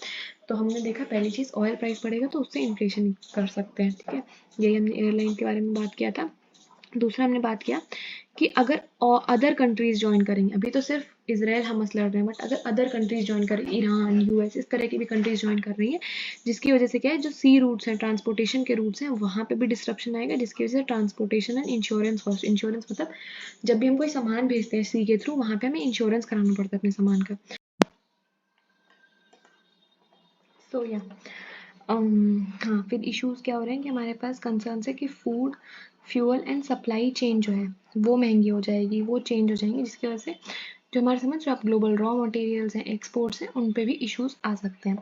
तो हमने देखा पहली चीज़ ऑयल प्राइस बढ़ेगा तो उससे इन्फ्लेशन कर सकते हैं, ठीक है, यही हमने एयरलाइन के बारे में बात किया था। दूसरा हमने बात किया कि अगर अदर कंट्रीज ज्वाइन करेंगे, अभी तो सिर्फ इसराइल हमस लड़ रहे हैं, बट अगर अदर कंट्रीज ज्वाइन करें, ईरान, यूएस, इस तरह की भी कंट्रीज ज्वाइन कर रही हैं, जिसकी वजह से क्या है जो सी रूट्स हैं, ट्रांसपोर्टेशन के रूट्स हैं, वहाँ पे भी डिस्ट्रप्शन आएगा, जिसकी वजह से transportation and insurance cost, insurance मतलब जब भी हम कोई सामान भेजते हैं सी के थ्रू, वहाँ पे हमें इंश्योरेंस कराना पड़ता है अपने सामान का। सो या हाँ, फिर इश्यूज क्या हो रहे हैं कि हमारे पास कंसर्न है कि food, fuel and supply chain जो है वो महंगी हो जाएगी, वो चेंज हो जाएंगी, जिसकी वजह से जो हमारे समझ जो आप ग्लोबल रॉ मटेरियल्स हैं, एक्सपोर्ट्स हैं, उन पे भी इश्यूज आ सकते हैं।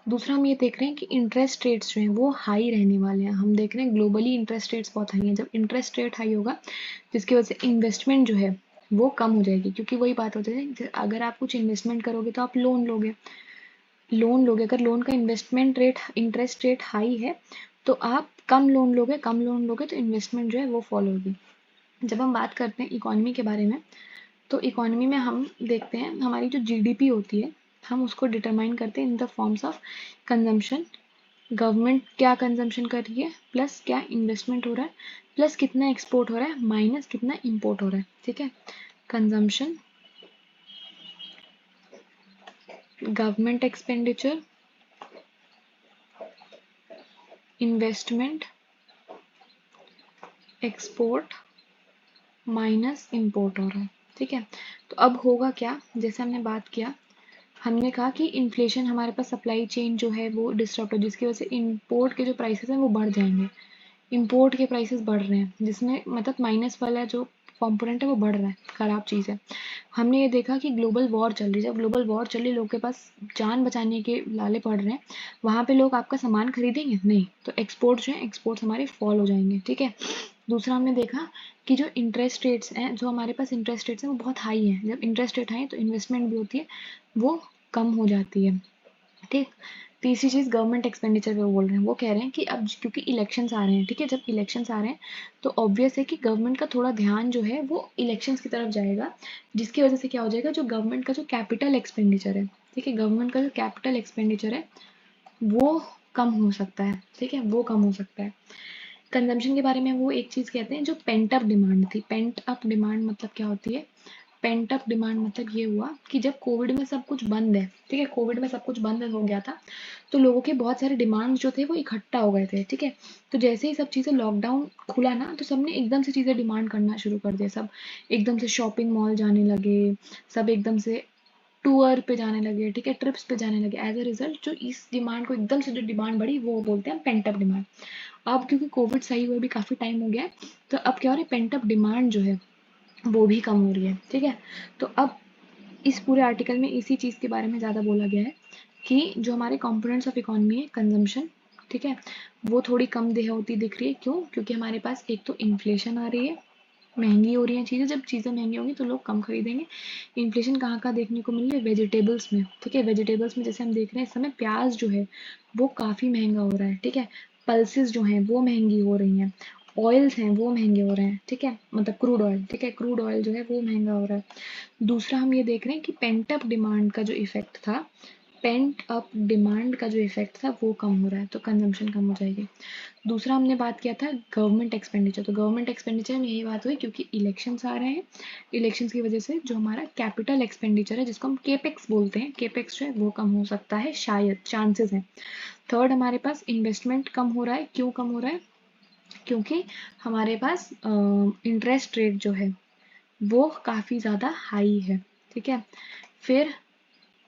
दूसरा हम ये देख रहे हैं कि इंटरेस्ट रेट्स जो हैं वो हाई रहने वाले हैं, हम देख रहे हैं ग्लोबली इंटरेस्ट रेट्स बहुत हाई हैं, जब इंटरेस्ट रेट हाई होगा जिसकी वजह से इन्वेस्टमेंट जो है वो कम हो जाएगी, क्योंकि वही बात होती है अगर आप कुछ इन्वेस्टमेंट करोगे तो आप लोन लोगे, अगर लोन का investment rate interest rate high है तो आप कम लोन लोगे तो इन्वेस्टमेंट जो है वो फॉल होगी। जब हम बात करते हैं इकोनॉमी के बारे में, तो इकोनॉमी में हम देखते हैं हमारी जो जीडीपी होती है हम उसको डिटरमाइन करते हैं in the forms of consumption, government क्या कंजम्पशन कर रही है, प्लस क्या इन्वेस्टमेंट हो रहा है, प्लस कितना एक्सपोर्ट हो रहा है, माइनस कितना इम्पोर्ट हो रहा है, ठीक है। Consumption, government expenditure, investment, export minus import हो रहा है, ठीक है। तो अब होगा क्या, जैसे हमने बात किया, हमने कहा कि इन्फ्लेशन हमारे पास सप्लाई चेन जो है वो डिस्टर्ब हो, जिसकी वजह से इंपोर्ट के जो प्राइसेस हैं वो बढ़ जाएंगे। इंपोर्ट के प्राइसेस बढ़ रहे हैं, जिसमें मतलब माइनस वाला जो कंपोनेंट है वो बढ़ रहा है, खराब चीज़ है। हमने ये देखा कि ग्लोबल वॉर चल रही है, जब ग्लोबल वॉर चल रही है, लोगों के पास जान बचाने के लाले पड़ रहे हैं, वहाँ पे लोग आपका सामान खरीदेंगे नहीं, तो एक्सपोर्ट जो है एक्सपोर्ट्स हमारे फॉल हो जाएंगे, ठीक है। दूसरा हमने देखा कि जो इंटरेस्ट रेट्स हैं, जो हमारे पास इंटरेस्ट रेट्स हैं वो बहुत हाई हैं, जब इंटरेस्ट रेट हाई है तो इन्वेस्टमेंट भी होती है वो कम हो जाती है, ठीक। तीसरी चीज़ गवर्नमेंट एक्सपेंडिचर पे बोल रहे हैं, वो कह रहे हैं कि अब क्योंकि इलेक्शंस आ रहे हैं, ठीक है, जब इलेक्शंस आ रहे हैं तो ऑब्वियस है कि गवर्नमेंट का थोड़ा ध्यान जो है वो इलेक्शंस की तरफ जाएगा, जिसकी वजह से क्या हो जाएगा, जो गवर्नमेंट का जो कैपिटल एक्सपेंडिचर है, ठीक है, गवर्नमेंट का जो कैपिटल एक्सपेंडिचर है वो कम हो सकता है, ठीक है, वो कम हो सकता है। कंजम्पशन के बारे में वो एक चीज़ कहते हैं, जो पेंट अप डिमांड थी, पेंट अप डिमांड मतलब क्या होती है, पेंट अप डिमांड मतलब ये हुआ कि जब कोविड में सब कुछ बंद है, ठीक है, कोविड में सब कुछ बंद हो गया था, तो लोगों के बहुत सारे डिमांड्स जो थे वो इकट्ठा हो गए थे, ठीक है। तो जैसे ही सब चीज़ें लॉकडाउन खुला ना, तो सबने एकदम से चीज़ें डिमांड करना शुरू कर दिया, सब एकदम से शॉपिंग मॉल जाने लगे, सब एकदम से टूर पे जाने लगे, ठीक है, ट्रिप्स पे जाने लगे। एज अ रिजल्ट जो इस डिमांड को एकदम से जो डिमांड बढ़ी वो बोलते हैं पेंट अप डिमांड। अब क्योंकि कोविड सही हुए भी काफ़ी टाइम हो गया है, तो अब क्या हो रहा है, पेंट अप डिमांड जो है वो भी कम हो रही है, ठीक है। तो अब इस पूरे आर्टिकल में इसी चीज़ के बारे में ज़्यादा बोला गया है कि जो हमारे कंपोनेंट्स ऑफ इकोनॉमी है, कंजम्पशन, ठीक है, वो थोड़ी कम देह होती दिख रही है। क्यों? क्योंकि हमारे पास एक तो इन्फ्लेशन आ रही है, महंगी हो रही हैं चीज़ें, जब चीज़ें महंगी होंगी तो लोग कम खरीदेंगे। इन्फ्लेशन कहाँ कहाँ देखने को मिल रही है, वेजिटेबल्स में, ठीक है, वेजिटेबल्स में जैसे हम देख रहे हैं इस समय प्याज जो है वो काफ़ी महंगा हो रहा है, ठीक है, पल्सेस जो हैं वो महंगी हो रही हैं, ऑयल्स हैं वो महंगे हो रहे हैं, ठीक है, मतलब क्रूड ऑयल, ठीक है, क्रूड ऑयल जो है वो महंगा हो रहा है। दूसरा हम ये देख रहे हैं कि पेंट अप डिमांड का जो इफेक्ट था, पेंट अप डिमांड का जो इफेक्ट था वो कम हो रहा है, तो कंजम्पशन कम हो जाएगी। दूसरा हमने बात किया था गवर्नमेंट एक्सपेंडिचर, तो गवर्नमेंट एक्सपेंडिचर में यही बात हुई, क्योंकि इलेक्शंस आ रहे हैं, इलेक्शंस की वजह से जो हमारा कैपिटल एक्सपेंडिचर है, जिसको हम केपेक्स बोलते हैं, केपेक्स जो है वो कम हो सकता है, शायद चांसेस हैं। थर्ड हमारे पास इन्वेस्टमेंट कम हो रहा है, क्यों कम हो रहा है, क्योंकि हमारे पास इंटरेस्ट रेट जो है वो काफ़ी ज़्यादा हाई है, ठीक है। फिर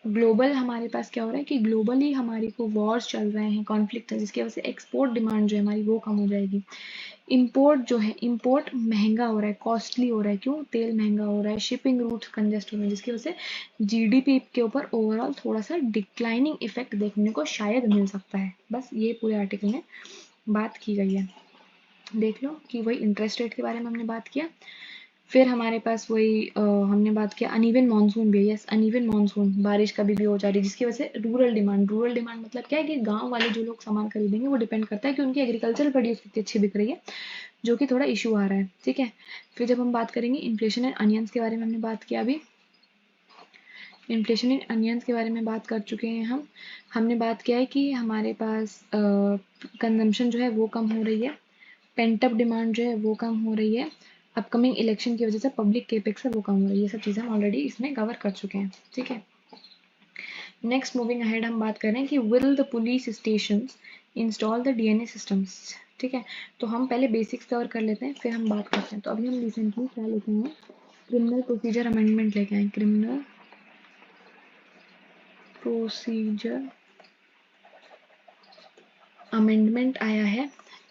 ग्लोबल हमारे पास क्या हो रहा है कि ग्लोबली हमारी को वॉर्स चल रहे हैं, कॉन्फ्लिक्ट है, जिसकी वजह से एक्सपोर्ट डिमांड जो है हमारी वो कम हो जाएगी। इंपोर्ट जो है, इंपोर्ट महंगा हो रहा है, कॉस्टली हो रहा है, क्यों, तेल महंगा हो रहा है, शिपिंग रूट्स कंजेस्ट हो रहे हैं, जिसकी वजह से जीडीपी के ऊपर ओवरऑल थोड़ा सा डिक्लाइनिंग इफेक्ट देखने को शायद मिल सकता है। बस ये पूरे आर्टिकल में बात की गई है। देख लो कि वही इंटरेस्ट रेट के बारे में हमने बात किया, फिर हमारे पास वही हमने बात किया अनइवन मानसून भी है, यस, अनइवन मानसून, बारिश कभी भी हो जा रही है, जिसकी वजह से रूरल डिमांड मतलब क्या है कि गांव वाले जो लोग सामान खरीदेंगे वो डिपेंड करता है कि उनकी एग्रीकल्चरल प्रोड्यूस कितनी अच्छी बिक रही है, जो कि थोड़ा इशू आ रहा है, ठीक है। फिर जब हम बात करेंगे इन्फ्लेशन एंड अनियंस के बारे में हमने बात किया, अभी इन्फ्लेशन एंड अनियंस के बारे में बात कर चुके हैं हम। हमने बात किया है कि हमारे पास कंजम्पशन जो है वो कम हो रही है, पेंट अप डिमांड जो है वो कम हो रही है, अपकमिंग इलेक्शन की वजह से पब्लिक केपेक्स है वो कम हो रही है, ये सब चीज़ें हम ऑलरेडी इसमें कवर कर चुके हैं, ठीक है। नेक्स्ट मूविंग अहेड हम बात कर रहे हैं कि will the police station install the DNA systems, ठीक है। तो हम पहले बेसिक्स कवर कर लेते हैं, फिर हम बात करते हैं। तो अभी हम रिसेंटली क्या लेके आए, क्रिमिनल प्रोसीजर अमेंडमेंट लेके आए, क्रिमिनल प्रोसीजर अमेंडमेंट आया है।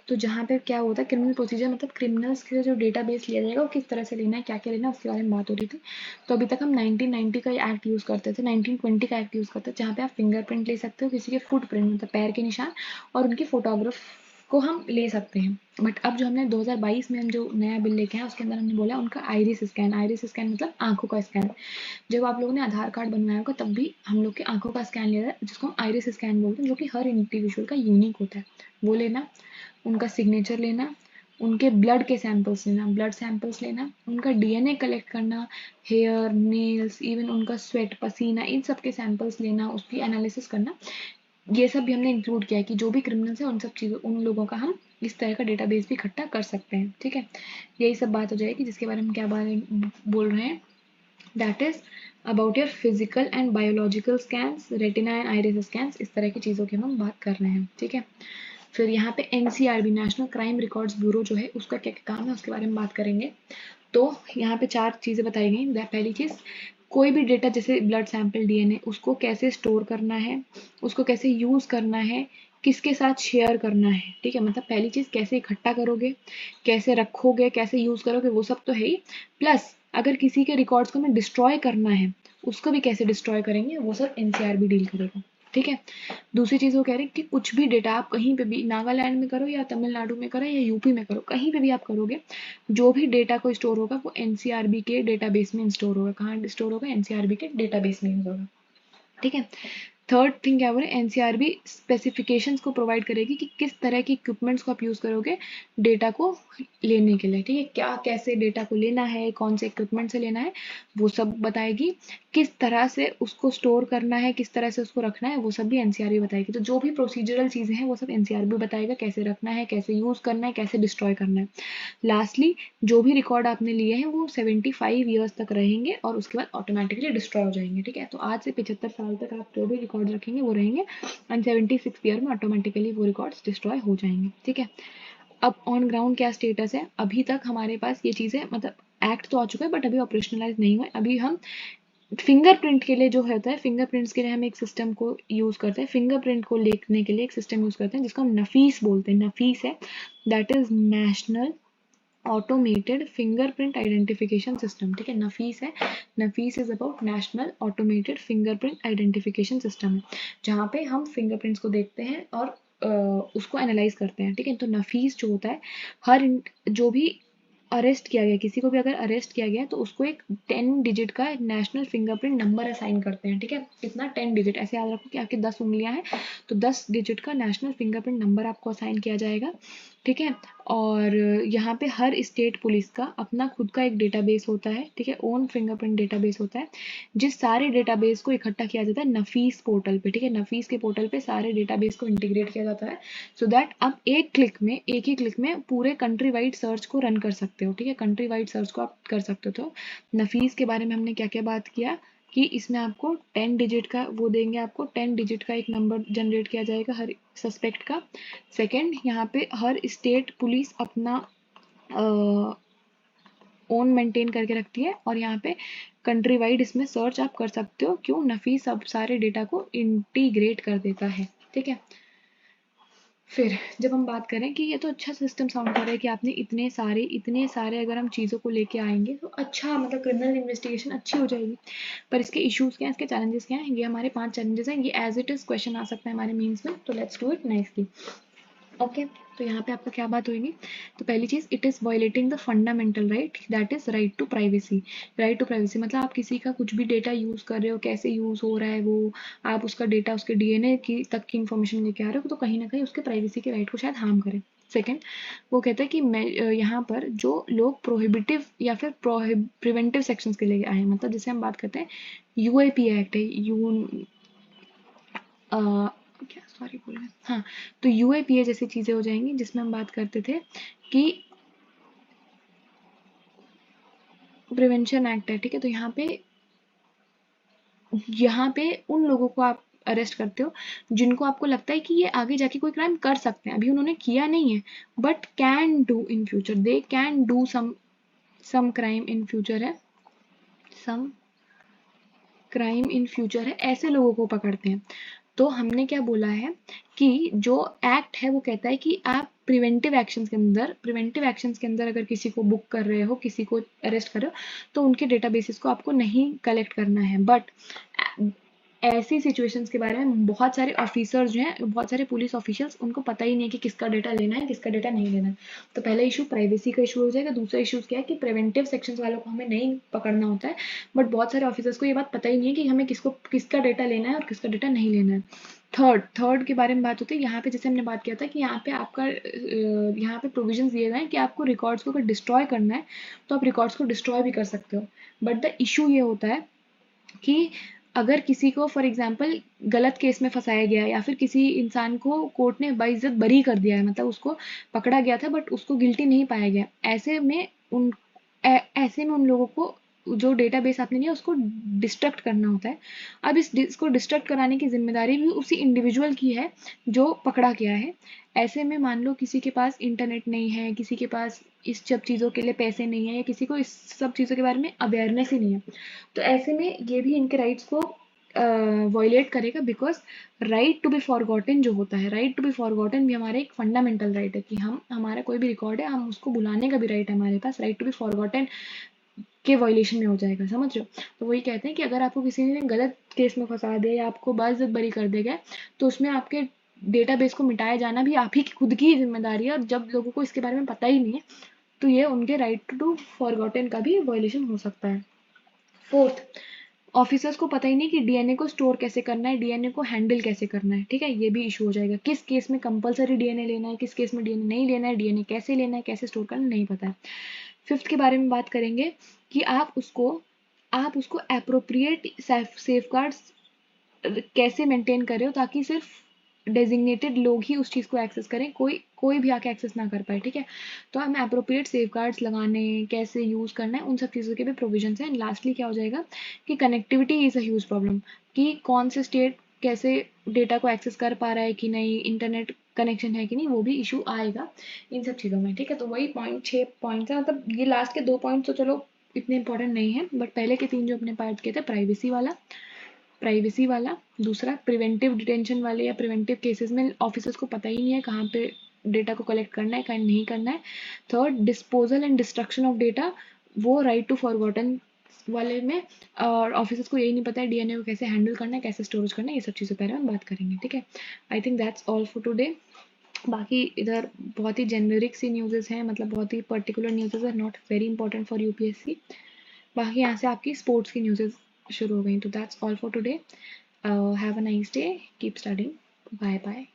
तो जहाँ पे क्या होता है, क्रिमिनल प्रोसीजर मतलब क्रिमिनल्स के जो डेटाबेस लिया जाएगा वो किस तरह से लेना है, क्या क्या लेना है, उसके बारे में बात हो रही थी। तो अभी तक हम 1990 का एक्ट यूज़ करते थे, 1920 का एक्ट यूज़ करते थे, जहाँ पे आप फिंगरप्रिंट ले सकते हो, किसी के फुटप्रिंट मतलब पैर के निशान, और उनकी फोटोग्राफ को हम ले सकते हैं। बट अब जो हमने 2022 में हम जो नया बिल लेके आए उसके अंदर हमने बोला उनका आइरिस स्कैन मतलब आंखों का स्कैन। जब आप लोगों ने आधार कार्ड बनवाया होगा तब भी हम लोग के आंखों का स्कैन लिया था, जिसको हम आइरिस स्कैन बोलते हैं, जो कि हर इंडिविजुअल का यूनिक होता है, वो लेना, उनका सिग्नेचर लेना, उनके ब्लड के सैंपल्स लेना, ब्लड सैंपल्स लेना, उनका डीएनए कलेक्ट करना, हेयर, नेल्स, इवन उनका स्वेट, पसीना, इन सब के सैंपल्स लेना, उसकी एनालिसिस करना, ये सब भी हमने इंक्लूड किया है कि जो भी क्रिमिनल्स है उन सब चीज़ों, उन लोगों का हम इस तरह का डेटाबेस भी इकट्ठा कर सकते हैं, ठीक है। यही सब बात हो जाएगी जिसके बारे में क्या बारे बोल रहे हैं, that is about your physical and biological scans, retina and iris scans, इस तरह की चीज़ों की हम बात कर रहे हैं, ठीक है। फिर यहाँ पे NCRB national crime records bureau जो है उसका क्या क्या काम है उसके बारे में बात करेंगे। तो यहाँ पे 4 चीज़ें बताई गई। पहली चीज़, कोई भी डेटा जैसे ब्लड सैंपल, DNA, उसको कैसे स्टोर करना है, उसको कैसे यूज़ करना है, किसके साथ शेयर करना है, ठीक है। मतलब पहली चीज़ कैसे इकट्ठा करोगे, कैसे रखोगे, कैसे यूज़ करोगे, वो सब तो है ही। प्लस अगर किसी के रिकॉर्ड्स को हमें डिस्ट्रॉय करना है, उसको भी कैसे डिस्ट्रॉय करेंगे, वो सब NCRB डील करेगा, ठीक है। दूसरी चीज़ वो कह रहे हैं कि कुछ भी डेटा आप कहीं पे भी, नागालैंड में करो या तमिलनाडु में करो या यूपी में करो, कहीं पे भी आप करोगे, जो भी डेटा को स्टोर होगा वो NCRB के डेटाबेस में स्टोर होगा। कहाँ स्टोर होगा? NCRB के डेटाबेस में यूज होगा, ठीक है। थर्ड थिंग क्या बोले, NCRB स्पेसिफिकेशंस को प्रोवाइड करेगी कि किस तरह के इक्विपमेंट्स को आप यूज़ करोगे डेटा को लेने के लिए, ठीक है। क्या कैसे डेटा को लेना है, कौन से इक्विपमेंट से लेना है, वो सब बताएगी। किस तरह से उसको स्टोर करना है, किस तरह से उसको रखना है, वो सब भी NCRB बताएगी। तो जो भी प्रोसीजरल चीज़ें हैं वो सब NCRB बताएगा, कैसे रखना है, कैसे यूज़ करना है, कैसे डिस्ट्रॉय करना है। लास्टली, जो भी रिकॉर्ड आपने लिए हैं वो 75 ईयर्स तक रहेंगे और उसके बाद ऑटोमेटिकली डिस्ट्रॉय हो जाएंगे, ठीक है। तो आज से 75 साल तक आप जो भी रिकॉर्ड रखेंगे वो रहेंगे एंड 76 ईयर में ऑटोमेटिकली वो रिकॉर्ड्स डिस्ट्रॉय हो जाएंगे, ठीक है। अब ऑन ग्राउंड क्या स्टेटस है, अभी तक हमारे पास ये चीज़ें, मतलब एक्ट तो आ चुका है बट अभी ऑपरेशनलाइज नहीं हुआ है। अभी हम फिंगरप्रिंट के लिए जो होता है, फिंगरप्रिंट्स के लिए हम एक सिस्टम को यूज़ करते हैं, फिंगरप्रिंट को लेने के लिए एक सिस्टम यूज़ करते हैं जिसको हम नफीस बोलते हैं। नफीस है, that is national automated fingerprint identification system, ठीक है। नफीस है, NAFIS is about national automated fingerprint identification system है, जहाँ पे हम फिंगरप्रिंट्स को देखते हैं और उसको एनालाइज करते हैं, ठीक है। तो नफीस जो होता है, जो भी अरेस्ट किया गया, किसी को भी अगर अरेस्ट किया गया तो उसको एक 10 डिजिट का नेशनल फिंगरप्रिंट नंबर असाइन करते हैं, ठीक है। कितना? 10 डिजिट। ऐसे याद रखो कि आपकी 10 उंगलियां हैं तो 10 डिजिट का नेशनल फिंगरप्रिंट नंबर आपको असाइन किया जाएगा, ठीक है। और यहाँ पे हर स्टेट पुलिस का अपना खुद का एक डेटाबेस होता है, ठीक है, ओन फिंगरप्रिंट डेटाबेस होता है, जिस सारे डेटाबेस को इकट्ठा किया जाता है नफीस पोर्टल पे, ठीक है। नफीस के पोर्टल पे सारे डेटाबेस को इंटीग्रेट किया जाता है सो दैट आप एक ही क्लिक में पूरे कंट्री वाइड सर्च को रन कर सकते हो, ठीक है। कंट्री वाइड सर्च को आप कर सकते हो। तो नफीस के बारे में हमने क्या क्या बात किया कि इसमें आपको 10 डिजिट का वो देंगे, आपको 10 डिजिट का एक नंबर जनरेट किया जाएगा हर सस्पेक्ट का। सेकंड, यहाँ पे हर स्टेट पुलिस अपना ओन मेंटेन करके रखती है और यहाँ पे कंट्री वाइड इसमें सर्च आप कर सकते हो। क्यों? नफीस सब सारे डेटा को इंटीग्रेट कर देता है, ठीक है। फिर जब हम बात करें कि ये तो अच्छा सिस्टम साउंड कर रहा है कि आपने इतने सारे अगर हम चीज़ों को लेके आएंगे तो अच्छा, मतलब क्रिमिनल इन्वेस्टिगेशन अच्छी हो जाएगी। पर इसके इश्यूज क्या हैं, इसके चैलेंजेस क्या हैं, ये हमारे 5 चैलेंजेस हैं। ये एज इट इज क्वेश्चन आ सकता है हमारे मीन्स में, तो let's do it nicely. Okay, तो यहाँ पे आपका क्या बात होगी। तो पहली चीज, it is violating the fundamental right, that is right to privacy. Right to privacy मतलब आप किसी का कुछ भी डेटा यूज कर रहे हो, कैसे यूज हो रहा है वो, आप उसका डेटा, उसके DNA की तक की इन्फॉर्मेशन लेके आ रहे हो, तो कहीं ना कहीं उसके प्राइवेसी के राइट को शायद हार्म करे। सेकेंड, वो कहता है कि यहाँ पर जो लोग प्रोहिबिटिव या फिर प्रिवेंटिव सेक्शंस के लिए आए हैं, मतलब जैसे हम बात करते हैं UAPA एक्ट है, क्या सॉरी बोल रहे हैं, हाँ, तो UAPA जैसी चीजें हो जाएंगी जिसमें हम बात करते थे कि प्रिवेंशन एक्ट है, ठीक है। तो यहाँ पे उन लोगों को आप अरेस्ट करते हो जिनको आपको लगता है कि ये आगे जाके कोई क्राइम कर सकते हैं, अभी उन्होंने किया नहीं है but can do in future, they can do some crime in future है, सम क्राइम इन फ्यूचर है, ऐसे लोगों को पकड़ते हैं। तो हमने क्या बोला है कि जो एक्ट है वो कहता है कि आप प्रिवेंटिव एक्शंस के अंदर अगर किसी को बुक कर रहे हो, किसी को अरेस्ट कर रहे हो, तो उनके डेटाबेसिस को आपको नहीं कलेक्ट करना है। बट ऐसी सिचुएशंस के बारे में बहुत सारे ऑफिसर्स जो हैं, बहुत सारे पुलिस ऑफिशियल्स, उनको पता ही नहीं है कि किसका डेटा लेना है, किसका डेटा नहीं लेना है। तो पहला इशू प्राइवेसी का इशू हो जाएगा। दूसरा इशू क्या है कि प्रिवेंटिव सेक्शंस वालों को हमें नहीं पकड़ना होता है, बट बहुत सारे ऑफिसर्स को ये बात पता ही नहीं है कि हमें किसका डेटा लेना है और किसका डेटा नहीं लेना है। थर्ड के बारे में बात होती है यहाँ पे, जैसे हमने बात किया था कि यहाँ पे आपका यहाँ पे प्रोविजंस दिए गए हैं कि आपको रिकॉर्ड्स को अगर डिस्ट्रॉय करना है तो आप रिकॉर्ड्स को डिस्ट्रॉय भी कर सकते हो। बट द इशू ये होता है कि अगर किसी को फॉर एग्जाम्पल गलत केस में फंसाया गया या फिर किसी इंसान को कोर्ट ने बाइज्जत बरी कर दिया है, मतलब उसको पकड़ा गया था बट उसको गिल्टी नहीं पाया गया, ऐसे में उन लोगों को जो डेटाबेस आपने लिया उसको डिस्ट्रक्ट करना होता है। अब इसको डिस्ट्रक्ट कराने की जिम्मेदारी भी उसी इंडिविजुअल की है जो पकड़ा गया है। ऐसे में मान लो किसी के पास इंटरनेट नहीं है, किसी के पास इस सब चीज़ों के लिए पैसे नहीं है, या किसी को इस सब चीज़ों के बारे में अवेयरनेस ही नहीं है, तो ऐसे में ये भी इनके राइट्स को वॉयलेट करेगा। Because right to be forgotten जो होता है, राइट टू बी फॉरगॉटन भी हमारा एक फंडामेंटल राइट है कि हम हमारा कोई भी रिकॉर्ड है हम उसको बुलाने का भी राइट है हमारे पास। राइट टू बी फॉरगॉटन के वॉयलेशन में हो जाएगा, समझ रहे हो। तो वही कहते हैं कि अगर आपको किसी ने गलत केस में फंसा दिया या आपको बाइज्जत बरी कर देगा, तो उसमें आपके डेटाबेस को मिटाया जाना भी आप ही की खुद की जिम्मेदारी है। और जब लोगों को इसके बारे में पता ही नहीं है, तो ये उनके राइट टू फॉरगॉटन का भी वॉयलेशन हो सकता है। फोर्थ, ऑफिसर्स को पता ही नहीं कि डीएनए को स्टोर कैसे करना है, डीएनए को हैंडल कैसे करना है, ठीक है, ये भी इशू हो जाएगा। किस केस में कंपलसरी डीएनए लेना है, किस केस में डीएनए नहीं लेना है, डीएनए कैसे लेना है, कैसे स्टोर करना है, नहीं पता है। फिफ्थ के बारे में बात करेंगे कि आप उसको एप्रोप्रिएट सेफगार्ड्स कैसे मेंटेन कर रहे हो ताकि सिर्फ डेजिग्नेटेड लोग ही उस चीज़ को एक्सेस करें, कोई कोई भी आके एक्सेस ना कर पाए, ठीक है। तो हमें अप्रोप्रिएट सेफगार्ड्स लगाने, कैसे यूज़ करना है, उन सब चीज़ों के भी प्रोविजंस हैं। एंड लास्टली क्या हो जाएगा कि connectivity is a huge problem, कि कौन से स्टेट कैसे डेटा को एक्सेस कर पा रहा है कि नहीं, इंटरनेट कनेक्शन है कि नहीं, वो भी इशू आएगा इन सब चीज़ों में, ठीक है। तो वही पॉइंट 6 पॉइंट्स है, मतलब ये लास्ट के 2 पॉइंट तो चलो इतने इंपॉर्टेंट नहीं है, बट पहले के 3 जो अपने पार्ट किए थे, प्राइवेसी वाला, दूसरा प्रिवेंटिव डिटेंशन वाले या प्रिवेंटिव केसेस में ऑफिसर्स को पता ही नहीं है कहाँ पे डेटा को कलेक्ट करना है, कहाँ नहीं करना है। Third, disposal and destruction of data, वो राइट टू फॉरगॉटन वाले में, और ऑफिसर्स को यही नहीं पता है डीएनए को कैसे हैंडल करना है, कैसे स्टोरेज करना है, ये सब चीज़ों के बारे में बात करेंगे, ठीक है। I think that's all for today. बाकी इधर बहुत ही जेनरिक सी न्यूज़ेस हैं, मतलब बहुत ही पर्टिकुलर न्यूज़ेस है, not very important for UPSC. बाकी यहाँ से आपकी स्पोर्ट्स की न्यूज़ेस शुरू हो गई। तो that's all for today. Have a nice day. Keep studying. Bye bye.